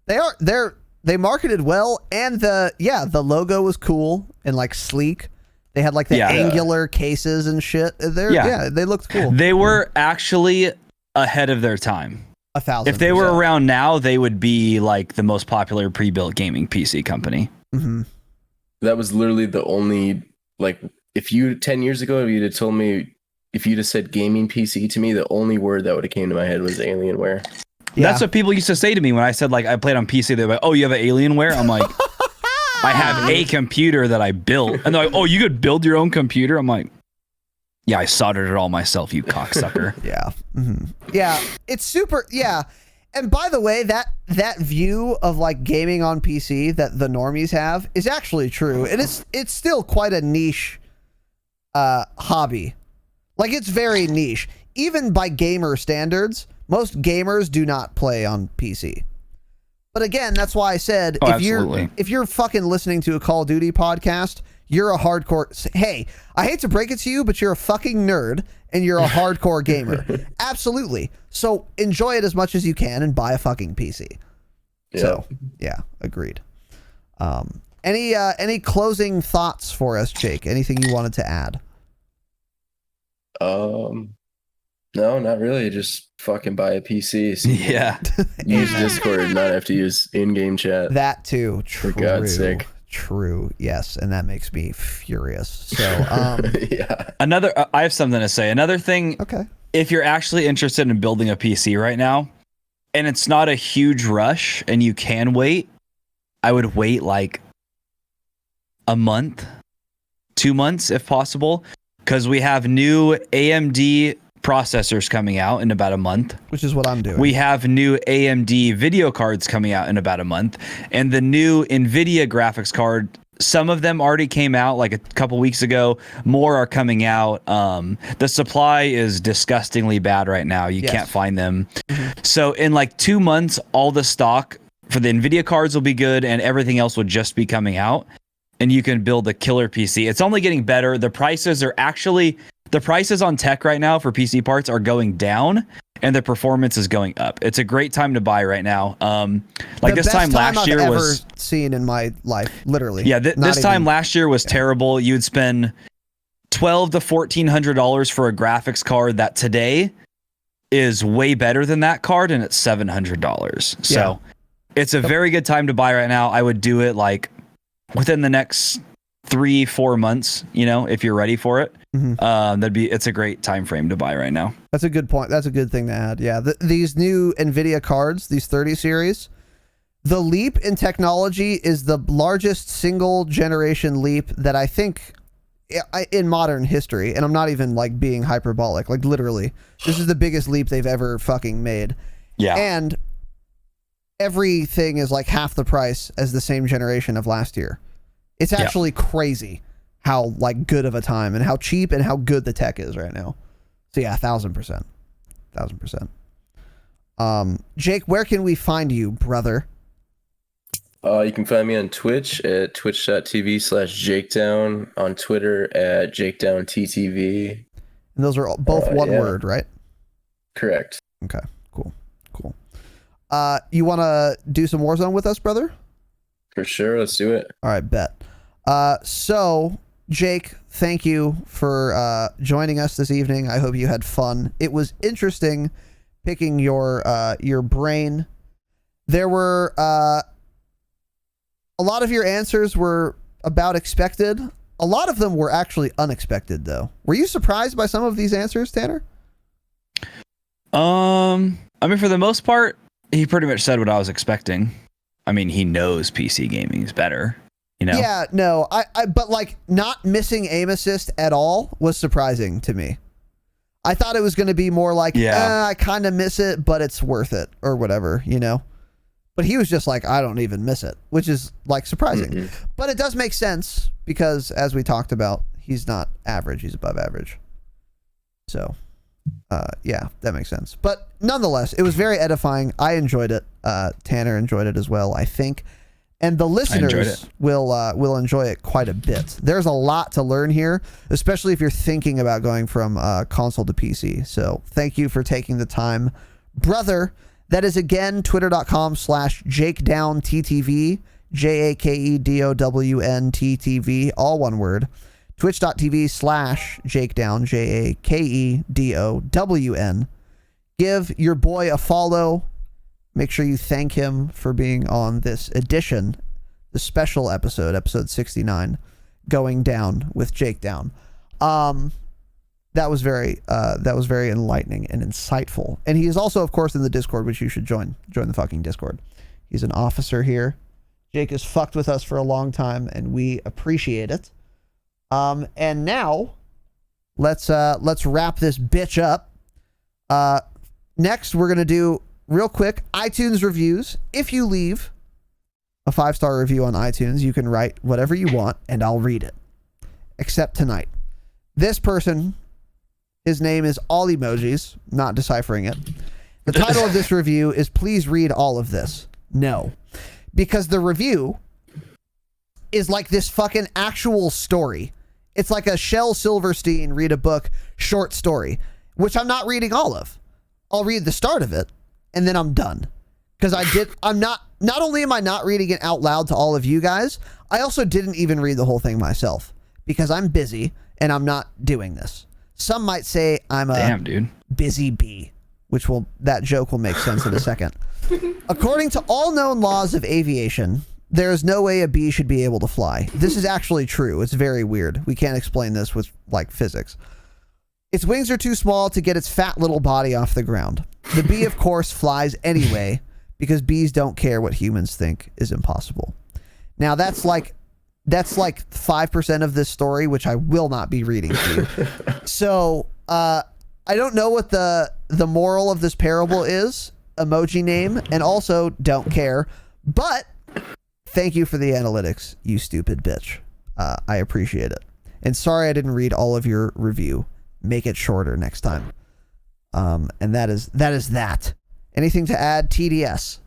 They marketed well, and the logo was cool and like sleek. They had like the angular cases and shit. They looked cool. They were actually ahead of their time. 1,000%. If they were around now, they would be like the most popular pre-built gaming PC company. Mm-hmm. That was literally the only, like, if you 10 years ago, if you'd have told me, if you'd have said gaming PC to me, the only word that would have came to my head was Alienware. Yeah. That's what people used to say to me when I said like I played on PC. They're like, "Oh, you have an Alienware?" I'm like, "I have a computer that I built." And they're like, "Oh, you could build your own computer?" I'm like, "Yeah, I soldered it all myself, you cocksucker." Yeah. Mm-hmm. Yeah. It's super. Yeah. And by the way, that view of like gaming on PC that the normies have is actually true. And it's still quite a niche hobby. Like it's very niche. Even by gamer standards, most gamers do not play on PC. But again, that's why I said if you're fucking listening to a Call of Duty podcast, you're a hardcore. Hey, I hate to break it to you, but you're a fucking nerd and you're a hardcore gamer. Absolutely. So enjoy it as much as you can and buy a fucking PC. Yeah. So yeah, agreed. Any closing thoughts for us, Jake? Anything you wanted to add? No, not really. Just fucking buy a PC. So use Discord and not have to use in-game chat. That too. True. For God's sake. True. Yes, and that makes me furious. So, I have something to say. Another thing. Okay. If you're actually interested in building a PC right now, and it's not a huge rush, and you can wait, I would wait like a month, 2 months if possible, because we have new AMD processors coming out in about a month. Which is what I'm doing. We have new AMD video cards coming out in about a month, and the new NVIDIA graphics card, some of them already came out like a couple weeks ago. More are coming out. The supply is disgustingly bad right now. You can't find them. So in like 2 months, all the stock for the NVIDIA cards will be good, and everything else will just be coming out, and you can build a killer PC. It's only getting better. The prices on tech right now for PC parts are going down, and the performance is going up. It's a great time to buy right now. Like this time last year was ever seen in my life, literally. Yeah, this time last year was terrible. You'd spend $1,200 to $1,400 for a graphics card that today is way better than that card, and it's $700. So it's a very good time to buy right now. I would do it like within the next 3-4 months, if you're ready for it. It's a great time frame to buy right now. That's a good point. That's a good thing to add. Yeah, these new NVIDIA cards, these 30 series, the leap in technology is the largest single generation leap that I think in modern history, and I'm not even like being hyperbolic, like literally, this is the biggest leap they've ever fucking made. Yeah. And everything is like half the price as the same generation of last year. It's actually crazy how like good of a time and how cheap and how good the tech is right now. So yeah, 1,000%. Jake, where can we find you, brother? You can find me on Twitch at twitch.tv/JakeDown, on Twitter at JakeDownTTV. And those are both one word, right? Correct. Okay, cool. You want to do some Warzone with us, brother? For sure, let's do it. All right, bet. So, Jake, thank you for joining us this evening. I hope you had fun. It was interesting picking your brain. There were a lot of your answers were about expected. A lot of them were actually unexpected, though. Were you surprised by some of these answers, Tanner? I mean, for the most part, he pretty much said what I was expecting. I mean, he knows PC gaming is better, Yeah, no, but like not missing aim assist at all was surprising to me. I thought it was going to be more like, I kind of miss it, but it's worth it or whatever, But he was just like, I don't even miss it, which is like surprising. But it does make sense because, as we talked about, he's not average; he's above average. So, yeah, that makes sense. But nonetheless, it was very edifying. I enjoyed it. Tanner enjoyed it as well, I think, and the listeners will enjoy it quite a bit. There's a lot to learn here, especially if you're thinking about going from console to PC. So, thank you for taking the time, brother. That is, again, twitter.com/JakeDownTTV, JakeDownTTV, all one word. Twitch.tv/JakeDown, JakeDown. Give your boy a follow. Make sure you thank him for being on this edition, the special episode 69, Going Down with JakeDown. That was very enlightening and insightful. And he is also, of course, in the Discord, which you should join. Join the fucking Discord. He's an officer here. Jake has fucked with us for a long time, and we appreciate it. And now, let's wrap this bitch up. Next, we're gonna do real quick iTunes reviews. If you leave a 5-star review on iTunes, you can write whatever you want, and I'll read it. Except tonight, this person. His name is all emojis, not deciphering it. The title of this review is Please Read All of This. No. Because the review is like this fucking actual story. It's like a Shel Silverstein read a book short story, which I'm not reading all of. I'll read the start of it, and then I'm done. Because not only am I not reading it out loud to all of you guys, I also didn't even read the whole thing myself. Because I'm busy, and I'm not doing this. Some might say I'm a busy bee, that joke will make sense in a second. According to all known laws of aviation, there is no way a bee should be able to fly. This is actually true. It's very weird. We can't explain this with like physics. Its wings are too small to get its fat little body off the ground. The bee, of course, flies anyway because bees don't care what humans think is impossible. Now, that's like That's like 5% of this story, which I will not be reading to you. So I don't know what the moral of this parable is. Emoji name, and also don't care. But thank you for the analytics, you stupid bitch. I appreciate it. And sorry I didn't read all of your review. Make it shorter next time. And that is that. Anything to add, TDS?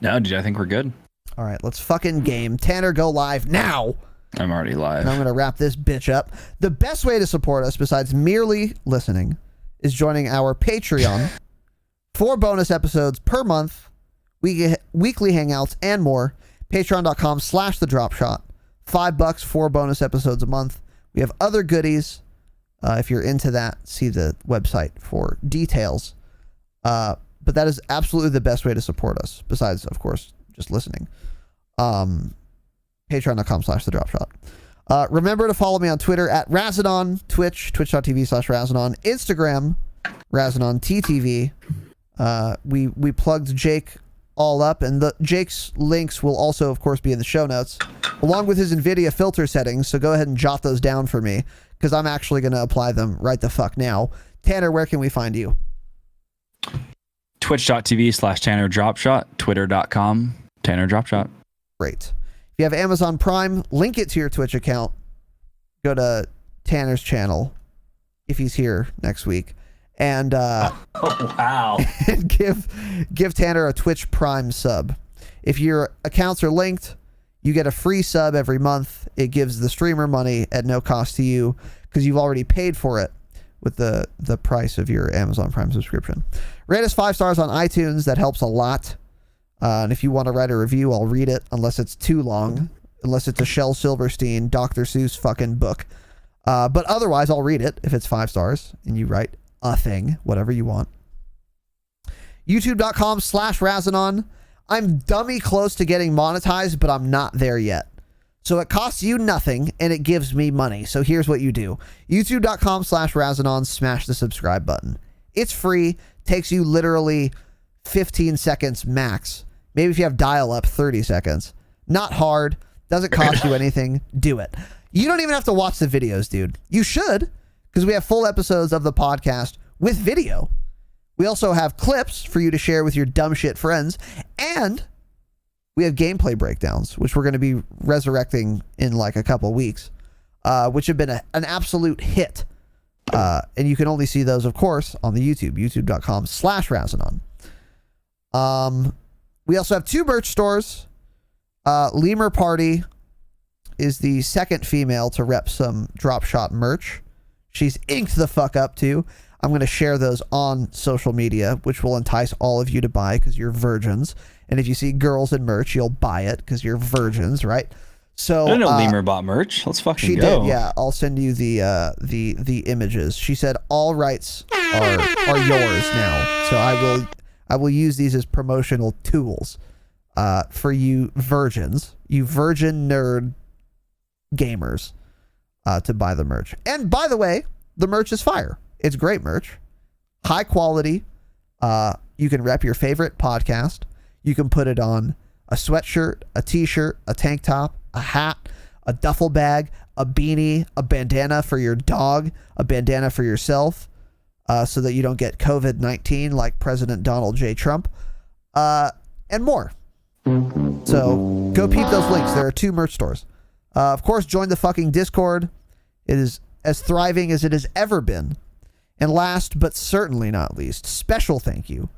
No, dude, I think we're good. All right, let's fucking game. Tanner, go live now. I'm already live. And I'm going to wrap this bitch up. The best way to support us, besides merely listening, is joining our Patreon. 4 bonus episodes per month, weekly hangouts, and more. Patreon.com/thedropshot. $5, 4 bonus episodes a month. We have other goodies. If you're into that, see the website for details. But that is absolutely the best way to support us, besides, of course, just listening. Patreon.com/thedropshot. Remember to follow me on Twitter at Razinon, twitch.tv/Razinon, Instagram, RazinontTV. We plugged Jake all up, and Jake's links will also, of course, be in the show notes, along with his NVIDIA filter settings, so go ahead and jot those down for me, because I'm actually going to apply them right the fuck now. Tanner, where can we find you? Twitch.tv/Tanner Dropshot, Twitter.com, Tanner Dropshot. Great. If you have Amazon Prime, link it to your Twitch account. Go to Tanner's channel, if he's here next week, and oh, wow. and give Tanner a Twitch Prime sub. If your accounts are linked, you get a free sub every month. It gives the streamer money at no cost to you, because you've already paid for it with the price of your Amazon Prime subscription. Rate us 5 stars on iTunes. That helps a lot. And if you want to write a review, I'll read it, unless it's too long, unless it's a Shel Silverstein, Dr. Seuss fucking book. But otherwise, I'll read it if it's 5 stars and you write a thing, whatever you want. YouTube.com/Razinon. I'm dummy close to getting monetized, but I'm not there yet. So it costs you nothing and it gives me money. So here's what you do. YouTube.com/Razinon, smash the subscribe button. It's free, takes you literally 15 seconds max. Maybe if you have dial up, 30 seconds. Not hard, doesn't cost you anything. Do it. You don't even have to watch the videos, dude. You should, because we have full episodes of the podcast with video. We also have clips for you to share with your dumb shit friends, and we have gameplay breakdowns, which we're going to be resurrecting in like a couple weeks, which have been an absolute hit. And you can only see those, of course, on the youtube.com/Razinon. We also have 2 merch stores. Lemur Party is the second female to rep some Dropshot merch. She's inked the fuck up too. I'm going to share those on social media, which will entice all of you to buy because you're virgins. And if you see girls in merch, you'll buy it because you're virgins, right? So I don't know Lemur bought merch. Let's fucking she go. did, yeah. I'll send you the images. She said all rights are yours now. So I will use these as promotional tools for you virgins, you virgin nerd gamers, to buy the merch. And by the way, the merch is fire. It's great merch, high quality. You can rep your favorite podcast. You can put it on a sweatshirt, a t-shirt, a tank top, a hat, a duffel bag, a beanie, a bandana for your dog, a bandana for yourself, so that you don't get COVID-19 like President Donald J. Trump, and more. So go peep those links. There are 2 merch stores. Of course, join the fucking Discord. It is as thriving as it has ever been. And last but certainly not least, special thank you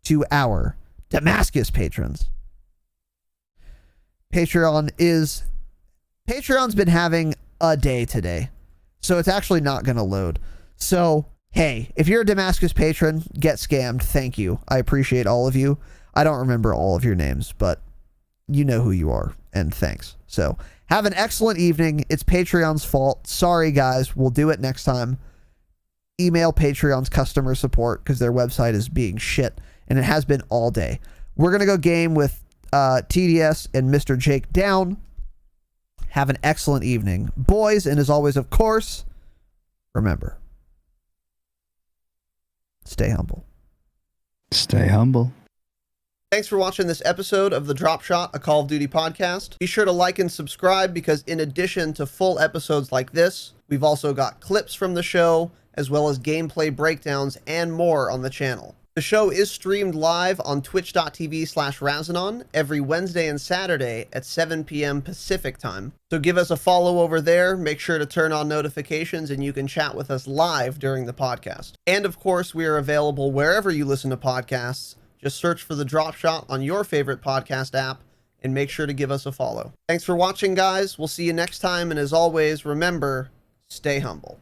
to our Damascus patrons. Patreon's been having a day today, so it's actually not going to load. So, hey, if you're a Damascus patron, get scammed. Thank you. I appreciate all of you. I don't remember all of your names, but you know who you are, and thanks. So, have an excellent evening. It's Patreon's fault. Sorry, guys. We'll do it next time. Email Patreon's customer support because their website is being shit, and it has been all day. We're going to go game with TDS and Mr. JakeDown. Have an excellent evening, boys, and as always, of course, remember, stay humble. Stay humble. Thanks for watching this episode of the Dropshot, a Call of Duty podcast. Be sure to like and subscribe because in addition to full episodes like this, we've also got clips from the show, as well as gameplay breakdowns and more on the channel. The show is streamed live on twitch.tv/Razinon every Wednesday and Saturday at 7 p.m. Pacific time. So give us a follow over there, make sure to turn on notifications, and you can chat with us live during the podcast. And of course, we are available wherever you listen to podcasts. Just search for the Dropshot on your favorite podcast app and make sure to give us a follow. Thanks for watching, guys. We'll see you next time, and as always, remember, stay humble.